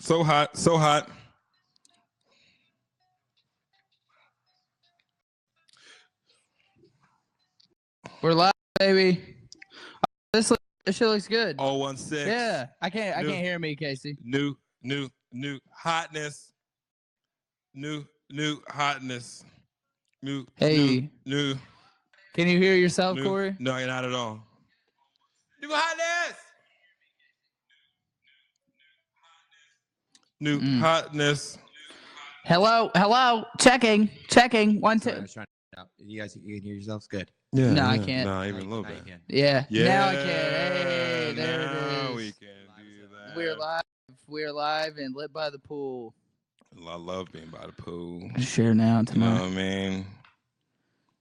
So hot, so hot. We're live, baby. This shit looks good. 016. Yeah, I can't hear me, Casey. New hotness. New hotness. New. Can you hear yourself, Corey? No, you're not at all. New hotness. New hotness. Hello. Checking. 1, 2. I was trying to out. You guys can hear yourselves good. Yeah, No, I can't. No, even a little bit. Yeah. Yeah. Now I can. Hey, there it is. We can do that. We're live. We're live and lit by the pool. I love being by the pool. Share now tonight. You know what I mean?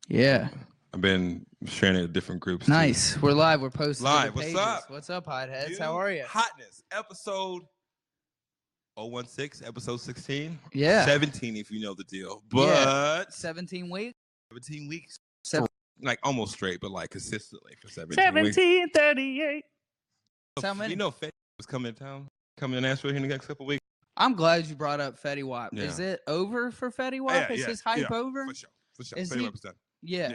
Yeah. I've been sharing it in different groups. Nice. Too. We're live. We're posting. Live. What's up? What's up, hotheads? Dude, How are you? Hotness. Episode 016, episode 16. Yeah. 17 if you know the deal. But 17 weeks. 17 weeks. Seven- Like almost straight, but like consistently for 17 weeks. 1738. How many? You know Fetty was coming to town, coming to Nashville here in the next couple of weeks. I'm glad you brought up Fetty Wap. Yeah. Is it over for Fetty Wap? Yeah, Is his hype over? For sure. Is Fetty he- Wap is done. Yeah.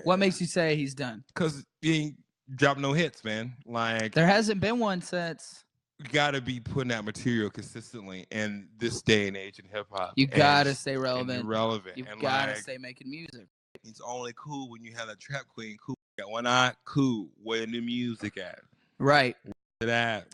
What makes you say he's done? Because he ain't dropped no hits, man. Like There hasn't been one since. you gotta be putting out material consistently in this day and age in hip hop. You gotta stay relevant. Relevant. You've gotta stay making music. It's only cool when you have that trap queen. Cool. Got one eye. Cool. Where the music at? Right. Where's that?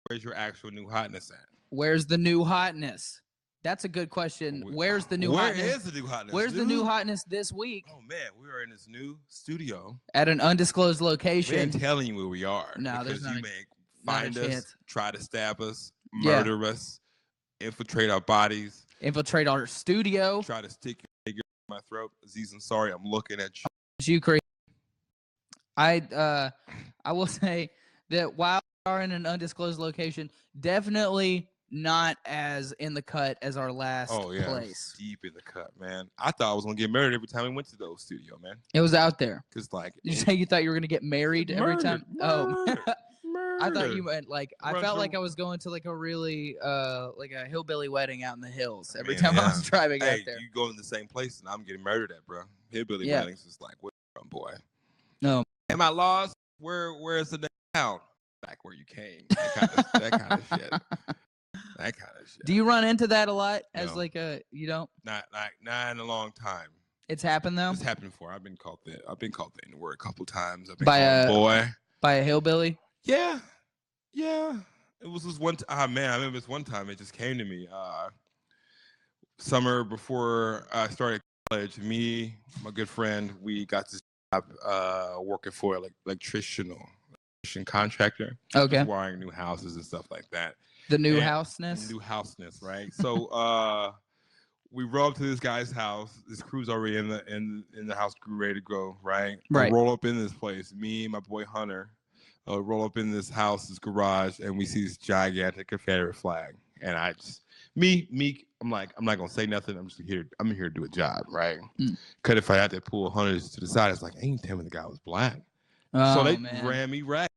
Where's your actual new hotness at? Where's the new hotness? That's a good question. Where's the new hotness? Where is the new hotness? Where's the new hotness this week? Oh man, we are in this new studio At an undisclosed We location. ain't telling you where we are. No, there's because not you a- may not a find us, chance. try to stab us, Yeah. murder us, infiltrate our bodies, Infiltrate our studio. try to stick your finger in my throat. Aziz, I'm sorry, I'm looking at you. You crazy. I will say that while we are in an undisclosed location, definitely not as in the cut as our last place. Deep in the cut, man. I thought I was gonna get married every time we went to the old studio, man. It was out there. Cause like, Did you say you thought you were gonna get married every time? Murdered. I thought you meant like I Run felt through- like I was going to like a really like a hillbilly wedding out in the hills every Man, time I yeah. was driving Hey, out there. you go in the same place and I'm getting murdered at, bro. Hillbilly Yeah. weddings is like, where you from, boy? No. Am I lost? Where's the town? Back where you came. That kind of shit. That kind of shit. Do you run into that a lot as No. like a you don't? Not in a long time. It's happened though It's happened before. I've been called the N-word a couple times. I've been By called a- boy. by a hillbilly. Yeah. It was this one time. Man, I remember this one time. It just came to me. Summer before I started college, me, my good friend, we got this job working for an electrician contractor. Okay. Wiring new houses and stuff like that. The new And- houseness. New houseness, right? So we roll up to this guy's house. This crew's already in the house, crew ready to go, right? Right. We roll up in this place. Me and my boy Hunter roll up in this house, this garage, and we see this gigantic Confederate flag. And I just I'm like, I'm not gonna say nothing. I'm here to do a job, right? Cause if I had to pull Hunter to the side, it's like, ain't telling me the guy was black. Oh, So they man. ran me ragged.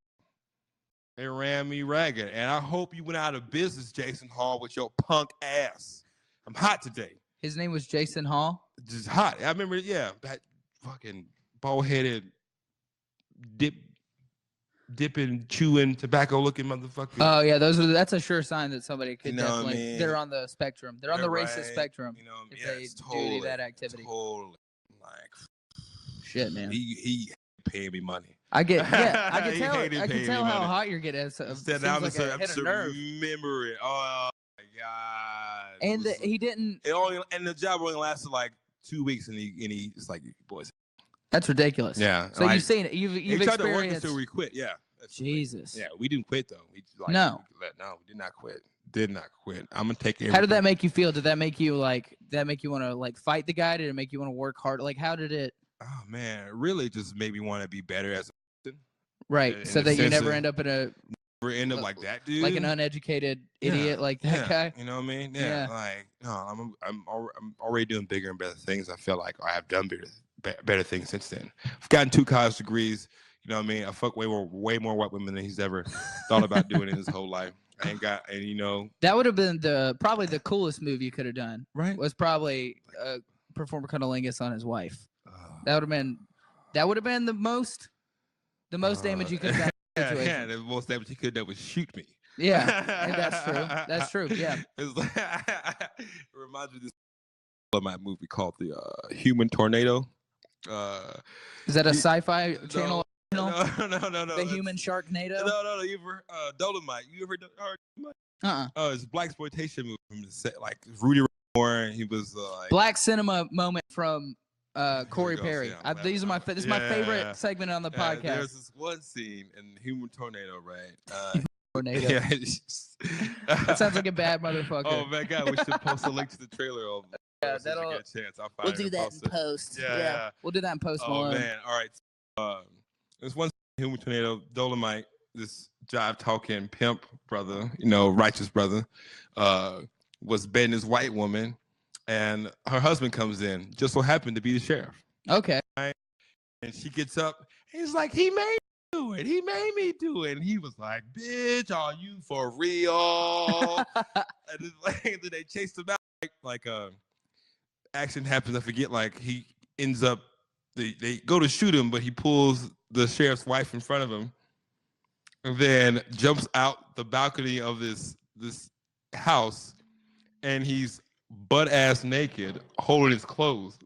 They ran me ragged. And I hope you went out of business, Jason Hall, with your punk ass. I'm hot today. His name was Jason Hall. Just hot. I remember, that fucking bald-headed, dipping, chewing, tobacco-looking motherfucker. Oh yeah, that's a sure sign that somebody could You know what I definitely. mean? They're on the spectrum. They're on the Right. racist spectrum. You know, if yeah, they it's do any of that activity. Totally. Like, Shit, man. he paying me money. I can He tell. hated I can paying tell me how money. hot you're getting. It Instead, seems I'm like just a hit a nerve. remember it. Oh my god! And he didn't. The job only lasted like 2 weeks, and he it's like, boys. That's ridiculous. Yeah. So like, you've seen it. You've he tried to work experienced. until we quit. Yeah. That's right. Jesus. Yeah, we didn't quit though. No. We did not quit. Did not quit. I'm gonna take it. How did that make you feel? Did that make you want to like fight the guy? Did it make you want to work hard? Like how did it? Oh man, it really just made me want to be better as a person. Right. In So the that you sense never of- end up in a We end up like that dude. like an uneducated idiot like that yeah. guy. You know what I mean? Yeah. Like no, I'm already doing bigger and better things. I feel like I have done better things since then. I've gotten 2 college degrees. You know what I mean? I fuck way more white women than he's ever thought about doing in his whole life. That would have been probably the coolest move you could have done. Right? Was probably perform cunnilingus on his wife. That would have been the most damage you could have done. Yeah, the most damage he could have done was shoot me. Yeah, that's true. That's true. Yeah. It's like, it reminds me of this my movie called The Human Tornado. Is that a sci-fi channel? No. The Human Sharknado? No. You ever Dolomite? You ever heard Dolomite? Oh, it's a black exploitation movie from the set, like Rudy Ray Moore. He was like black cinema moment from Corey Perry. Yeah, This is my favorite segment on the podcast. There's this one scene in Human Tornado, right? Tornado. Yeah, that sounds like a bad motherfucker. Oh my god, we should post a link to the trailer. Yeah, that'll. Get a chance. We'll do that in post. Yeah, we'll do that in post. Oh man, all right. There's one Human Tornado, Dolomite, this jive talking pimp brother, righteous brother, was betting his white woman, and her husband comes in, just so happened to be the sheriff. Okay. Right? And she gets up, he's like, he made me do it. He made me do it. And he was like, bitch, are you for real? And then they chased him out like action happens. I forget, like he ends up, they go to shoot him, but he pulls the sheriff's wife in front of him and then jumps out the balcony of this house, and he's butt-ass naked, holding his clothes.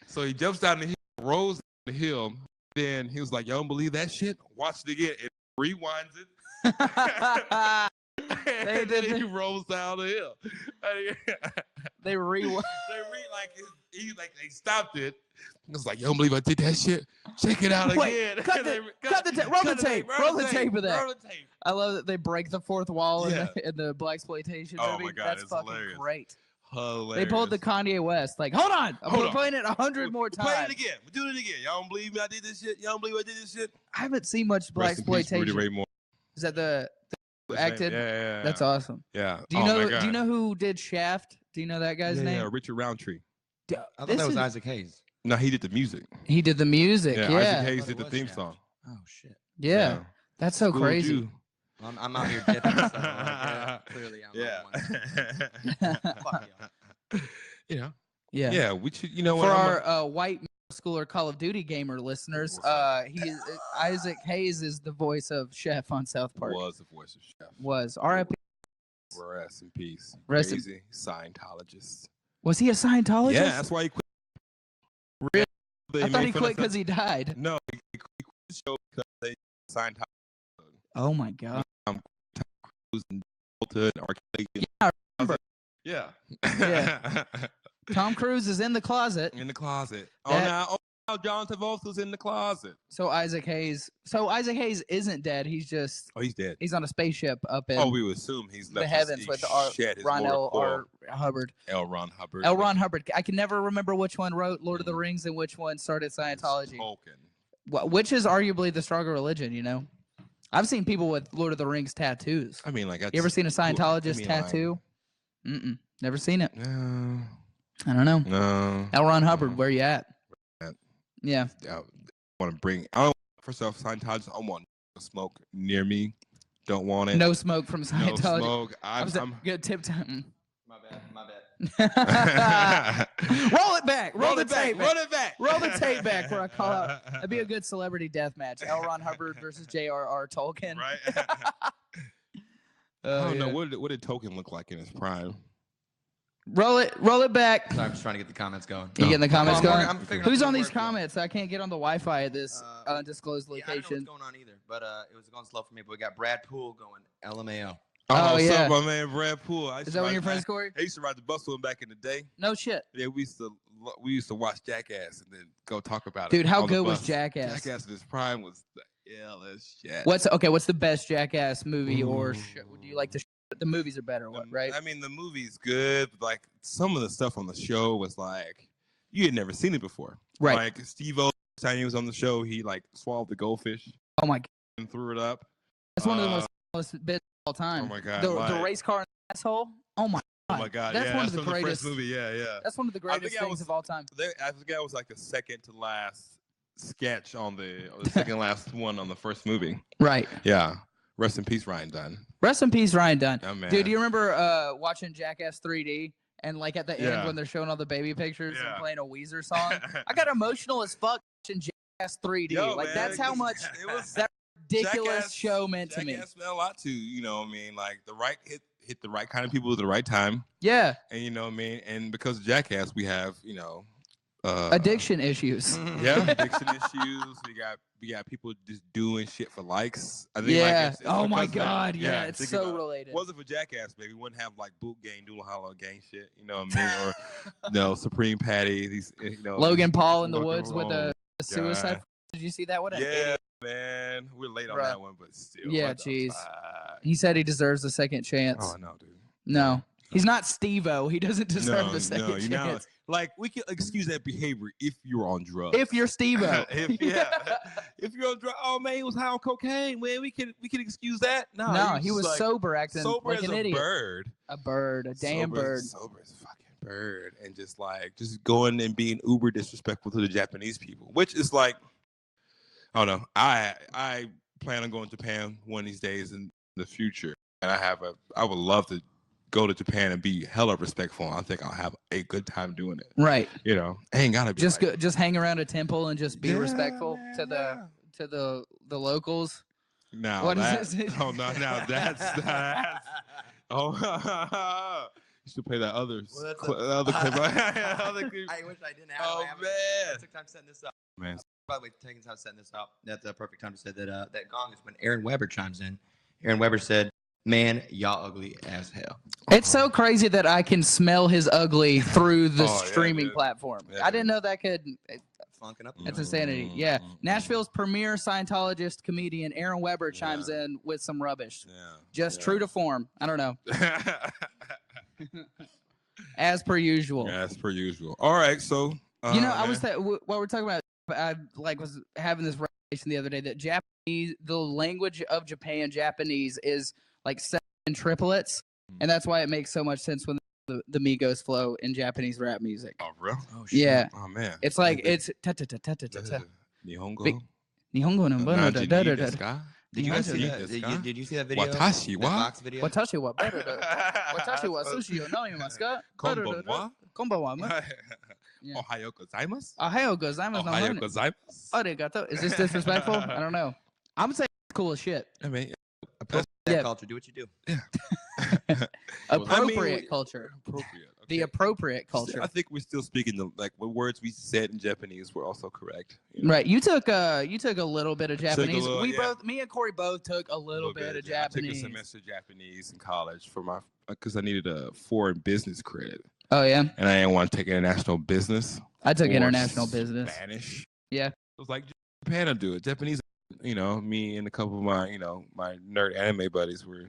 So he jumps down the hill, rolls down the hill, then he was like, y'all don't believe that shit? Watch it again. It rewinds it. And then he rolls down the hill. They they stopped it. It was like, you don't believe I did that shit? Check it out again. Roll the tape of that. I love that they break the fourth wall in the blaxploitation movie. Oh my god, that's it's fucking hilarious. Great. Hilarious. They pulled the Kanye West. Like, hold on, I'm playing it 100 more times. Play it again. We're doing it again. Y'all don't believe me? I did this shit. Y'all don't believe I did this shit? I haven't seen much blaxploitation. Rudy Ray Moore. Is that the acted? Yeah. That's awesome. Yeah. Do you know who did Shaft? Do you know that guy's name? Yeah, Richard Roundtree. I thought that was Isaac Hayes. No, he did the music. He did the music. Yeah. Isaac Hayes did the theme song. Oh shit. Yeah. That's so crazy. I'm out here dipping stuff. Clearly, I'm Fuck y'all. Yeah. Yeah. We should. For our white schooler Call of Duty gamer listeners, Isaac Hayes is the voice of Chef on South Park. Was the voice of Chef. Was R.I.P. Rest in peace. Rest Crazy Scientologist. Was he a Scientologist? Yeah, that's why he quit. Really? I thought he quit because he died. No, he quit the show because they Scientology. Oh my god. Tom Cruise and yeah, I remember. Yeah. Tom Cruise is in the closet. In the closet. Now John Travolta's in the closet. So Isaac Hayes isn't dead. He's just. Oh, he's dead. He's on a spaceship up in. Oh, we would assume he's left the heavens with Ron Hubbard. L. Ron Hubbard. L. Ron Hubbard. I can never remember which one wrote Lord of the Rings and which one started Scientology. Which is arguably the stronger religion, I've seen people with Lord of the Rings tattoos. I mean, like, you ever seen a Scientologist tattoo? Never seen it. No. I don't know. No. L. Ron Hubbard, where you at? Yeah. I first off, Scientologists, I don't want smoke near me. Don't want it. No smoke from Scientology. No smoke. I'm good tip time. My bad. Roll it back. Roll the tape back. Roll it back. Roll the tape back where I call out. That'd be a good celebrity death match. L. Ron Hubbard versus J.R.R. Tolkien. Right. I don't know. What did Tolkien look like in his prime? Roll it back. Sorry, I'm just trying to get the comments going. You getting the comments going? Who's on these work, comments? I can't get on the Wi-Fi at this undisclosed location. I don't know what's going on either, but it was going slow for me. But we got Brad Poole going LMAO. Oh yeah, what's up, my man Brad Poole? Is that one of your friends, Corey? I used to ride the bus with him back in the day. No shit. Yeah, we used to watch Jackass and then go talk about it. Dude, how good was Jackass? Jackass in his prime was the illest shit. What's the best Jackass movie or show? Do you like the movies are better, right? I mean, the movie's good, but like some of the stuff on the show was like you had never seen it before. Right. Like Steve-O, time he was on the show, he like swallowed the goldfish. Oh my god. And threw it up. That's one of the most bits of all time. Oh my god. The race car in the asshole. Oh my god. Oh my god. That's one of the greatest movie. Yeah. That's one of the greatest things of all time. I forget it was like the second to last sketch on the second last one on the first movie. Right. Yeah. Rest in peace, Ryan Dunn. Rest in peace, Ryan Dunn. Oh, man. Dude, do you remember watching Jackass 3D? And like at the end Yeah. when they're showing all the baby pictures and Yeah. playing a Weezer song, I got emotional as fuck watching Jackass 3D. Yo, like man, that's how much it was that ridiculous Jackass, show meant to me. Jackass meant a lot to you know what I mean, like the right hit the right kind of people at the right time. Yeah. And you know what I mean, and because of Jackass, we have addiction issues. Yeah, addiction issues. We got people just doing shit for likes. I think yeah. Like it's oh my because of that. God. Yeah. It's so related. Wasn't for Jackass, baby, we wouldn't have like Boot Gang, Doodle Hollow Gang shit. You know what I mean? Or Supreme Patty. These Logan Paul in the woods with the suicide. God. Did you see that one? Yeah, man. We're late on that one, but still. Yeah, jeez. He said he deserves a second chance. Oh no, dude. No. He's not Steve-O. He doesn't deserve a second chance. Know, like we can excuse that behavior if you're on drugs. If you're Steve-O. if you're on drugs, oh man, he was high on cocaine. Man, we can excuse that. No, he was like, sober, acting sober like as an idiot. A bird, a damn bird. Sober as a fucking bird, and just going and being uber disrespectful to the Japanese people, which is like, I don't know. I plan on going to Japan one of these days in the future, and I would love to go to Japan and be hella respectful. I think I'll have a good time doing it. Right. You know, I ain't gotta be just hang around a temple and just be respectful to the locals. Now what that, is this? Oh no, now that's oh you should play that other clip. I wish I didn't have Oh it. man. I took time setting this up. Man. By the way, taking time setting this up, that's the perfect time to say that that gong is when Aaron Weber chimes in. Aaron Weber said, "Man, y'all ugly as hell." It's so crazy that I can smell his ugly through the Yeah, streaming dude. platform. Yeah, I didn't know that could. Funking up. It's insanity. Yeah. Nashville's premier Scientologist comedian Aaron Weber chimes in with some rubbish. Yeah. Just true to form. I don't know. As per usual. Yeah, as per usual. All right, so I was while we're talking about, I was having this revelation the other day that the language of Japan, Japanese, is like 7 triplets, and that's why it makes so much sense when the Migos flow in Japanese rap music. Oh, real? Oh, shit. Yeah. Oh man. It's like it's Nihongo. Nihongo no bono da da da da. Did you guys see Imagine that? Did you see that video? Watashi That wa? box video? Watashi wa Watashi wa sushi o namimasu ka? Konbanwa? Konbanwa. Yeah. Ohayo gozaimasu? Ohayo gozaimasu. Ohayo gozaimasu? Arigato. Is this disrespectful? I don't know. I'm saying it's cool as shit. I mean, That culture. Do what you do. yeah. Appropriate culture. Appropriate. The okay. appropriate culture. I think we're still speaking what words we said in Japanese were also correct. You know? Right. You took a little bit of Japanese. Little, Me and Corey both took a little bit of Japanese. I took a semester of Japanese in college because I needed a foreign business credit. Oh yeah. And I didn't want to take international business. I took international business. Spanish. Yeah. It was like Japan will do it. Japanese, me and a couple of my, my nerd anime buddies were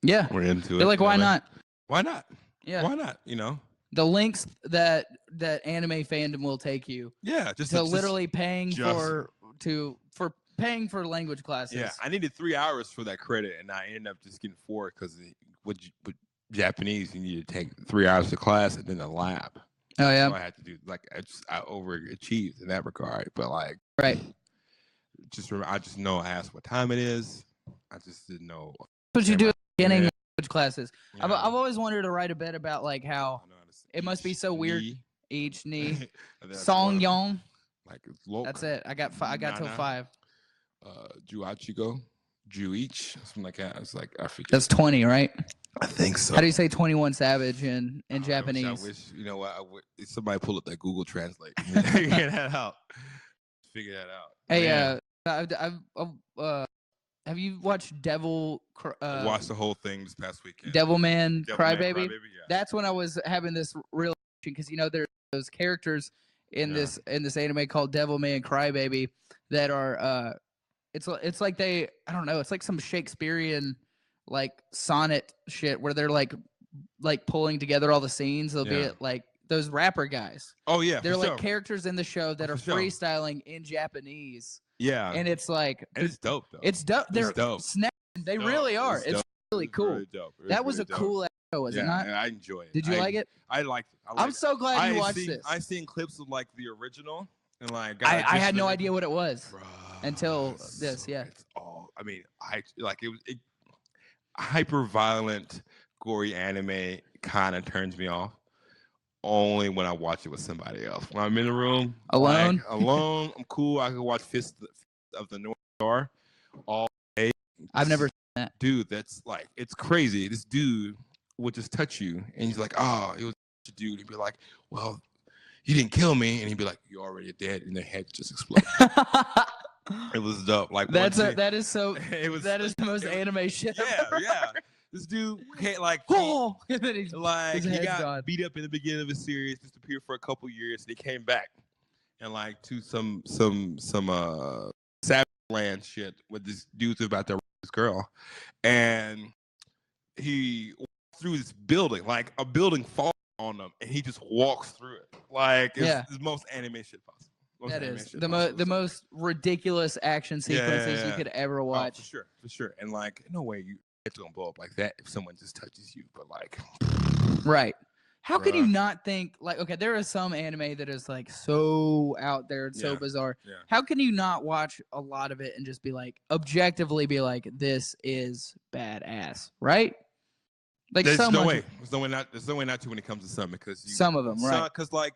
into it. They're like, why not? Why not? Yeah. Why not? The links that anime fandom will take you. Yeah, just literally paying for paying for language classes. Yeah, I needed 3 hours for that credit, and I ended up just getting 4 because with Japanese, you need to take 3 hours of class and then a lab. Oh yeah. So I had to do I overachieved in that regard, but right. I just know I asked what time it is. I just didn't know. What you do at the beginning of language classes. I've always wanted to write a bit about how it must be so weird. Each knee, song yong. That's it. I got till 5. Juachigo, Juich, something like that. It's like I forget. That's 20, right? I think so. How do you say 21 Savage in Japanese? I wish somebody pull up that Google Translate. Figure that out. Hey, have you watched Devil? I watched the whole thing this past weekend. Devilman Crybaby. Yeah. That's when I was having this real because there's those characters in this anime called Devilman Crybaby that are it's like I don't know, it's like some Shakespearean sonnet shit where they're like pulling together all the scenes. They'll be like those rapper guys. Oh yeah, they're characters in the show that are freestyling in Japanese. Yeah, and it's it's dope though. It's dope. They're dope. They really are. It's really cool. Really dope. That was a cool show, was it not? I enjoy it. Did you like it? I liked it. I'm so glad you watched this. I've seen clips of the original, And like, I had no idea what it was until it's this. Yeah. It's all. I mean, hyper violent, gory anime kind of turns me off. Only when I watch it with somebody else. When I'm in the room Alone? alone, I'm cool. I can watch Fist of the North Star all day. I've never seen that. Dude, that's like, it's crazy. This dude would just touch you, and he's like, "Oh, it was a dude." He'd be like, "Well, you didn't kill me," and he'd be like, "You're already dead," and their head just exploded. It was dope. Like, that is it was, that is the most anime shit. Yeah. This dude can't like. Oh, and then He got gone. beat up in the beginning of the series, disappeared for a couple years, and he came back, and like to some savage land shit with this dude's about to rape this girl, and he walks through this building, like a building falls on him, and he just walks through it, like it's the most anime shit possible. That is the most ridiculous action sequences you could ever watch. Oh, for sure, and like no way it's gonna blow up like that if someone just touches you, but like, right? How could you not think like, okay, there is some anime that is like so out there and so bizarre. Yeah. How can you not watch a lot of it and just be like, objectively be like, this is badass, right? Like, there's no way not to when it comes to some, because some of them, right? Because like,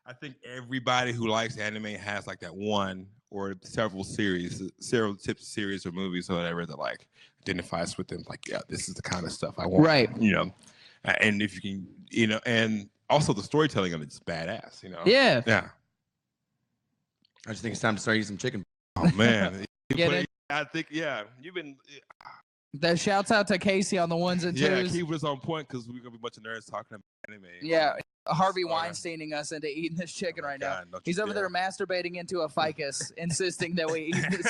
I think everybody who likes anime has like that one or several tips series or movies or whatever that like identifies with them. Like, yeah, this is the kind of stuff I want. Right. You know, and if you can, you know, and also the storytelling of it's badass. You know. Yeah. Yeah. I just think it's time to start eating some chicken. Oh man. I think you've been. That shouts out to Casey on the ones and twos. Yeah, keep us on point because we're gonna be a bunch of nerds talking about anime. Yeah, Harvey Weinsteining us into eating this chicken right now. He's over there masturbating into a ficus, insisting that we eat this.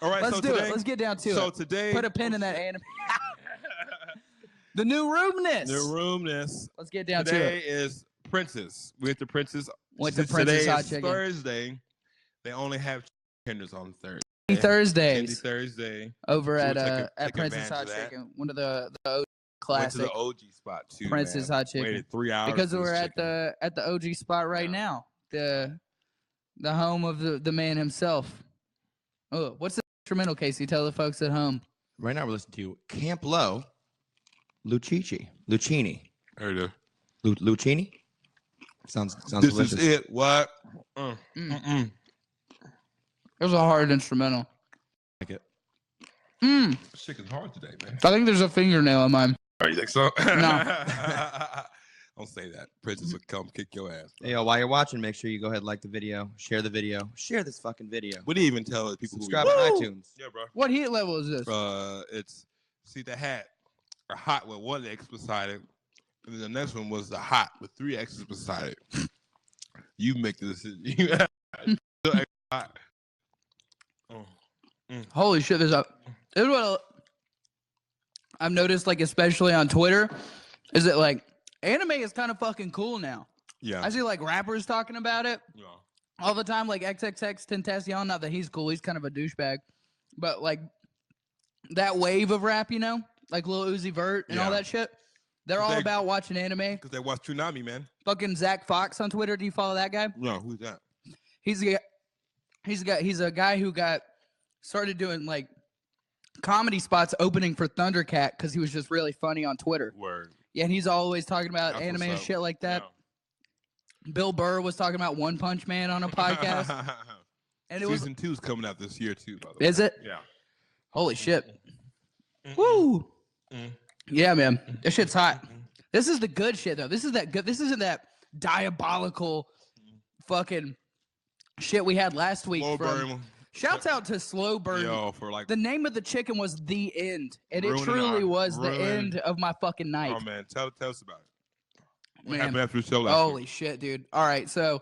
All right, let's do it. Let's get down to it. So today, put a pin in that anime. The new Roomness. Let's get down to it. Today is Princess. We went to Princess. Princess Hot Chicken. Thursday. They only have tenders on Thursday. Thursday over at Princess Hot Chicken, one of the OG classic. Went to the OG spot too. Princess Hot Chicken. Waited 3 hours because we're at the OG spot right now, the home of the man himself. Oh, what's the instrumental, Casey? Tell the folks at home. Right now we're listening to Camp Low, Lucchini. Heard of Lucchini? Sounds this delicious. This is it. What? It was a hard instrumental. Like it. This chicken's hard today, man. I think there's a fingernail in mine. Oh, you think so? No. Don't say that. Princess will come kick your ass. Hey, yo, while you're watching, make sure you go ahead and like the video, share the video, share this fucking video. We didn't even tell people subscribe to iTunes. Yeah, bro. What heat level is this? It's see the hat, a hot with 1 X beside it, and then the next one was the hot with 3 X's beside it. You make the decision. Hot. Holy shit! This is what I've noticed, like especially on Twitter, is that like anime is kind of fucking cool now. Yeah. I see like rappers talking about it all the time, like XXXTentacion. Not that he's cool; he's kind of a douchebag, but like that wave of rap, you know, like Lil Uzi Vert and all that shit. They're all about watching anime because they watch Toonami, man. Fucking Zach Fox on Twitter. Do you follow that guy? No, who's that? He's a guy who started doing like comedy spots opening for Thundercat because he was just really funny on Twitter. Word. Yeah, and he's always talking about anime and shit like that. Yeah. Bill Burr was talking about One Punch Man on a podcast. And Season 2 is coming out this year too, by the way. Is it? Yeah. Holy shit. Woo. Yeah, man. This shit's hot. This is the good shit though. This isn't that diabolical fucking shit we had last week. Shouts out to Slow Burn. Yo, for like the name of the chicken was The End, and it truly was the end of my fucking night. Oh man, tell us about it. What Man. happened after the show last Holy week? shit, dude! All right, so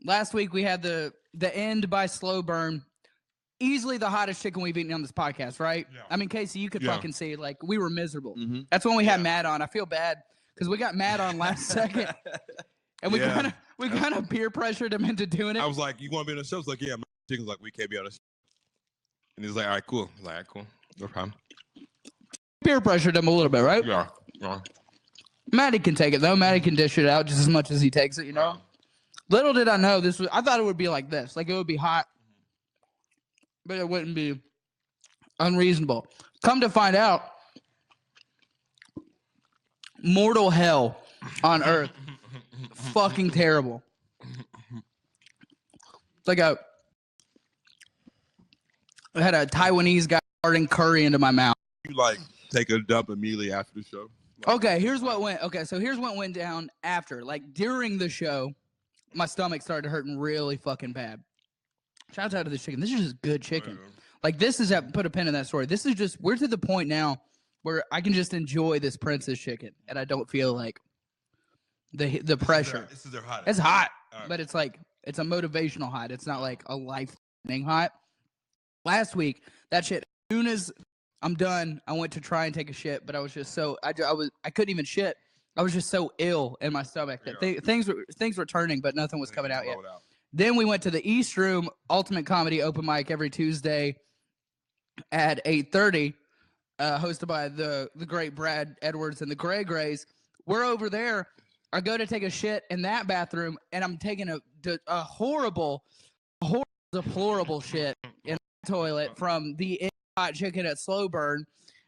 last week we had the End by Slow Burn, easily the hottest chicken we've eaten on this podcast, right? Yeah. I mean, Casey, you could fucking see like we were miserable. Mm-hmm. That's when we had Matt on. I feel bad because we got Matt on last second, and we kind of peer pressured him into doing it. I was like, "You want to be on the show?" He's like, "Yeah." My chicken's like, "We can't be on the show." And he's like, "All right, cool." I was like, "All right, cool, no problem." Peer pressured him a little bit, right? Yeah. Yeah. Matty can take it though. Matty can dish it out just as much as he takes it, you know. Little did I know this was. I thought it would be like this. Like it would be hot, but it wouldn't be unreasonable. Come to find out, mortal hell on earth. Fucking terrible. It's like I had a Taiwanese guy farting curry into my mouth. You like take a dump immediately after the show? Okay, here's what went. Okay, so here's what went down after. Like during the show, my stomach started hurting really fucking bad. Shouts out to this chicken. This is just good chicken. Like this is put a pin in that story. This is just we're to the point now where I can just enjoy this Princess chicken, and I don't feel like the pressure. This is their hot. It's hot, Right. but it's like it's a motivational hot. It's not like a life-threatening hot. Last week, that shit. As soon as I'm done, I went to try and take a shit, but I was just so I couldn't even shit. I was just so ill in my stomach that things were turning, but nothing was coming out yet. Then we went to the East Room Ultimate Comedy Open Mic every Tuesday at 8:30, hosted by the great Brad Edwards and the Gray Grays. We're over there. I go to take a shit in that bathroom, and I'm taking a horrible, deplorable shit in the toilet from the hot chicken at Slow Burn.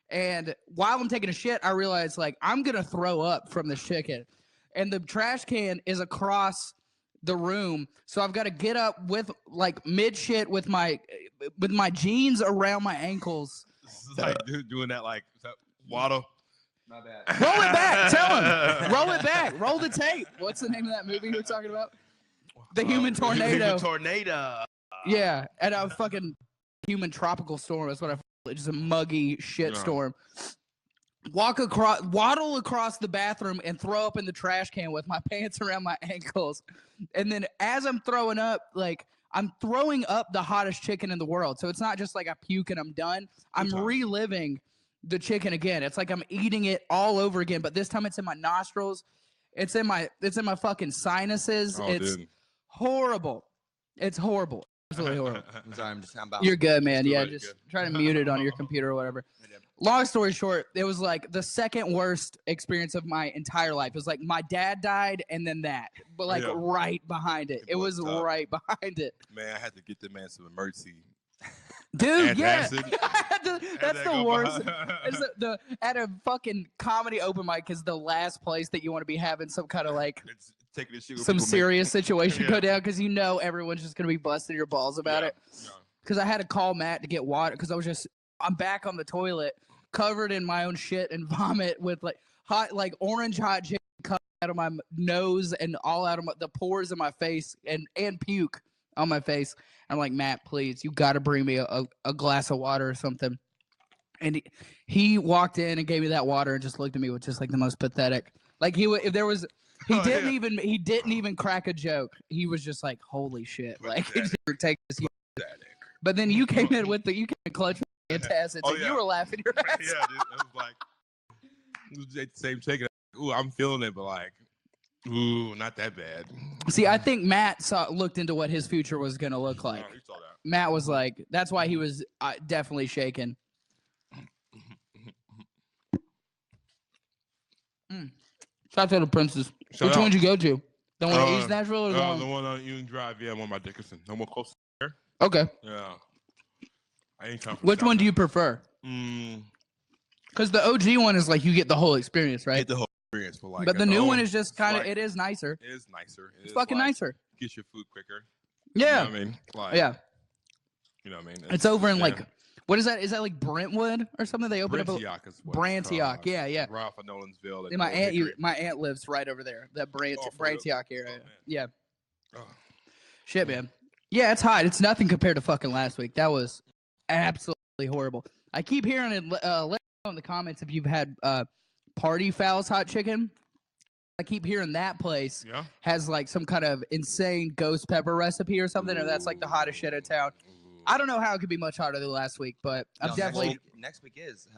And while I'm taking a shit, I realize like I'm gonna throw up from this chicken, and the trash can is across the room, so I've got to get up with like mid shit with my jeans around my ankles. This is like doing that like waddle. My bad. Roll it back. Tell him. Roll it back. Roll the tape. What's the name of that movie you were talking about? The Human Tornado. Human Tornado. Yeah, and a fucking human tropical storm. That's what I. It's just a muggy shit storm. Waddle across the bathroom and throw up in the trash can with my pants around my ankles. And then as I'm throwing up, like I'm throwing up the hottest chicken in the world. So it's not just like I puke and I'm done. I'm reliving the chicken again. It's like I'm eating it all over again, but this time it's in my nostrils. It's in my fucking sinuses. It's horrible. It's horrible. Absolutely horrible. I'm sorry, I'm about. You're good, man. Yeah, just try to mute it on your computer or whatever. Long story short, it was like the second worst experience of my entire life. It was like my dad died and then that, but like right behind it. It was right behind it. Man, I had to get the man some emergency. Dude, yeah. That's That's the worst. It's at a fucking comedy open mic is the last place that you want to be having some kind of like taking this shit some serious situation go down because you know everyone's just gonna be busting your balls about it. Because I had to call Matt to get water because I'm back on the toilet covered in my own shit and vomit with like orange hot chicken coming out of my nose and all out of the pores in my face and puke on my face. I'm like, Matt, please, you got to bring me a glass of water or something. And he walked in and gave me that water and just looked at me with just like the most pathetic. Like he didn't even crack a joke. He was just like, holy shit, like take this. But then you came in with you came in clutch with fantastic. So you were laughing your ass. Yeah, dude, it was like the same chicken. Ooh, I'm feeling it, but like. Ooh, not that bad. See, I think Matt looked into what his future was going to look like. You saw that. Matt was like, that's why he was definitely shaking. Shout out to the Princess. Which one did you go to? The one in East Nashville or the one on Union Drive? Yeah, one by Dickinson. No more close here. Okay. Yeah. I ain't come from Which one do you prefer? Because the OG one is like you get the whole experience, right? Get the whole experience, but the new one is just kind of it is nicer. It is nicer. It's fucking nicer. Gets your food quicker. Yeah. You know what I mean? Like, yeah. You know what I mean? It's over in like, what is that? Is that like Brentwood or something? They opened up Brantioch. Yeah. Right off of Nolensville. Yeah, my aunt lives right over there. That Brantioch area. Yeah. Oh. Shit, man. Yeah, it's hot. It's nothing compared to fucking last week. That was absolutely horrible. I keep hearing it. Let me know in the comments if you've had Party Fowl's hot chicken. I keep hearing that place has like some kind of insane ghost pepper recipe or something, or that's like the hottest shit in town. I don't know how it could be much hotter than last week, but I'm definitely. Next week is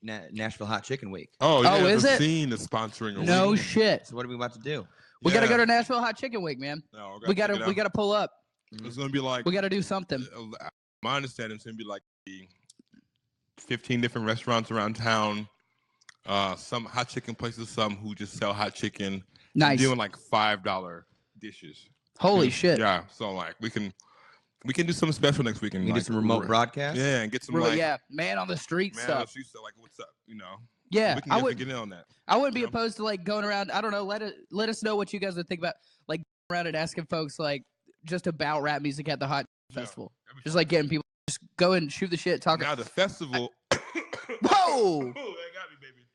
Nashville Hot Chicken Week. Oh, yeah. Is it? Scene is sponsoring a no week. shit. So what are we about to do? We gotta go to Nashville Hot Chicken Week, man. No, we gotta pull up. It's gonna be like we gotta do something. My understanding is gonna be like 15 different restaurants around town. Some hot chicken places, some who just sell hot chicken. Nice. Doing like $5 dishes. Holy shit. Yeah. So like we can do something special next week and We like, do some remote broadcast. Yeah, and get some Really, like yeah, man on the street man, stuff. she said like, what's up? You know. Yeah, We can I definitely would. get in on that. I wouldn't be you know? opposed to like going around. I don't know. Let us know what you guys would think about like around and asking folks like just about rap music at the Hot Festival. Just like getting people just go and shoot the shit. Talk. Now the festival. Whoa! That got me, baby.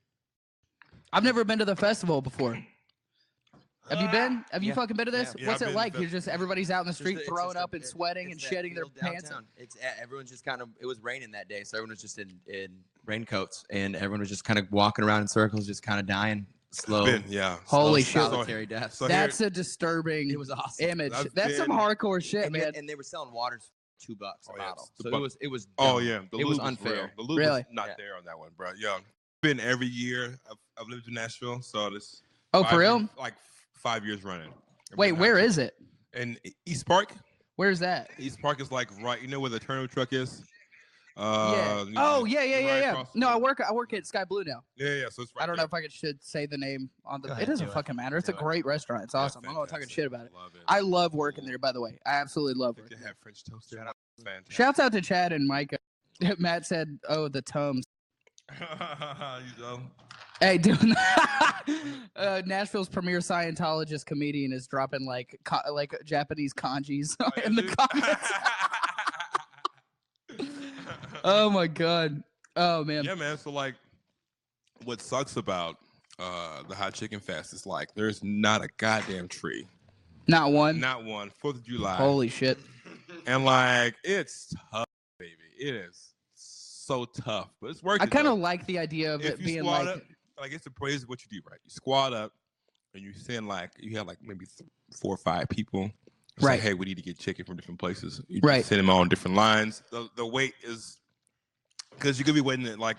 I've never been to the festival before. Have you been? Have you Yeah. fucking been to this? Yeah, What's I've it been like? to You're just everybody's out in the street It's throwing just up and sweating and it's that shedding their field pants. downtown. It's everyone's just kind of. It was raining that day, so everyone was just in raincoats, and everyone was just kind of walking around in circles, just kind of dying slow. Yeah. Holy slow shit. solitary death. So That's a disturbing It was awesome. image. I've That's some been- hardcore shit, and, man. and they were selling waters for $2 a Oh, yeah, bottle. the So bu- it was. Oh dumb. yeah, the it was lube unfair. real. The lube Really? was not Yeah. there on that one, bro. Yeah, been every year. I've lived in Nashville, so this. Oh, for real? Like 5 years running. Wait, where is it? In East Park. Where's that? East Park is like right. You know where the turbo truck is? Yeah. Oh, yeah. right across No, the- I work at Sky Blue now. Yeah. So it's right I don't know there. if I should say the name on the. Go It ahead, doesn't do it. fucking matter. It's a Do it. great restaurant. It's Yeah, awesome. I'm not talking fantastic. shit about it. Love it. I love working there, by the way. I absolutely love I think working they there. have French toast there. Fantastic. Shouts out to Chad and Micah. Matt said, "Oh, the Tums." You know? Hey, dude. Nashville's premier Scientologist comedian is dropping like Japanese kanjis in the comments. Oh my god. Oh man. Yeah, man. So like, what sucks about the Hot Chicken Fest is like there's not a goddamn tree, Not one. not one. 4th of July, Holy shit. and like it's tough, baby. It is so tough, but it's worth I it. kind of though. like the idea of If it you being squat like up, like it's the praise of what you do, right? You squat up, and you send like you have like maybe 4 or 5 people. Say, Right. hey, we need to get chicken from different places. You Right. Send them on different lines. The wait is because you could be waiting at like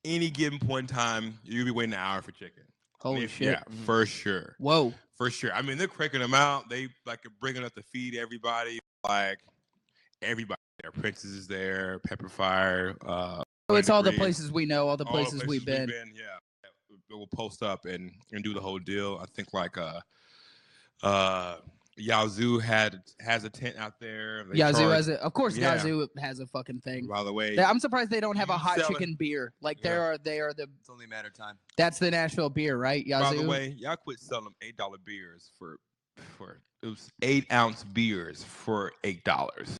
any given point in time. You could be waiting an hour for chicken. holy If- shit. Yeah, for sure. Whoa. For sure. I mean, they're cranking them out. They like are bringing up to feed everybody. Like everybody there. Princess is there. Pepper Fire. So it's all the Degree. places we know, all the All places we've been. Yeah. We'll post up and do the whole deal. I think like Yazoo has a tent out there. They Yazoo charge- has a, of course. Yeah. Yazoo has a fucking thing. By the way, I'm surprised they don't have You a hot sell it. chicken beer. Like Yeah. they are the. It's only a matter of time. That's the Nashville beer, right? Yazoo. by the way, y'all quit selling them $8 beers for it was 8-ounce beers for $8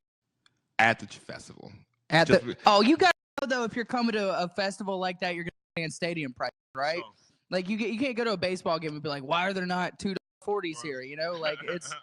at the festival. At just the oh, you got to know though if you're coming to a festival like that, you're gonna pay in stadium price, right? So- Like you can't go to a baseball game and be like, why are there not $2.40s here? You know, like it's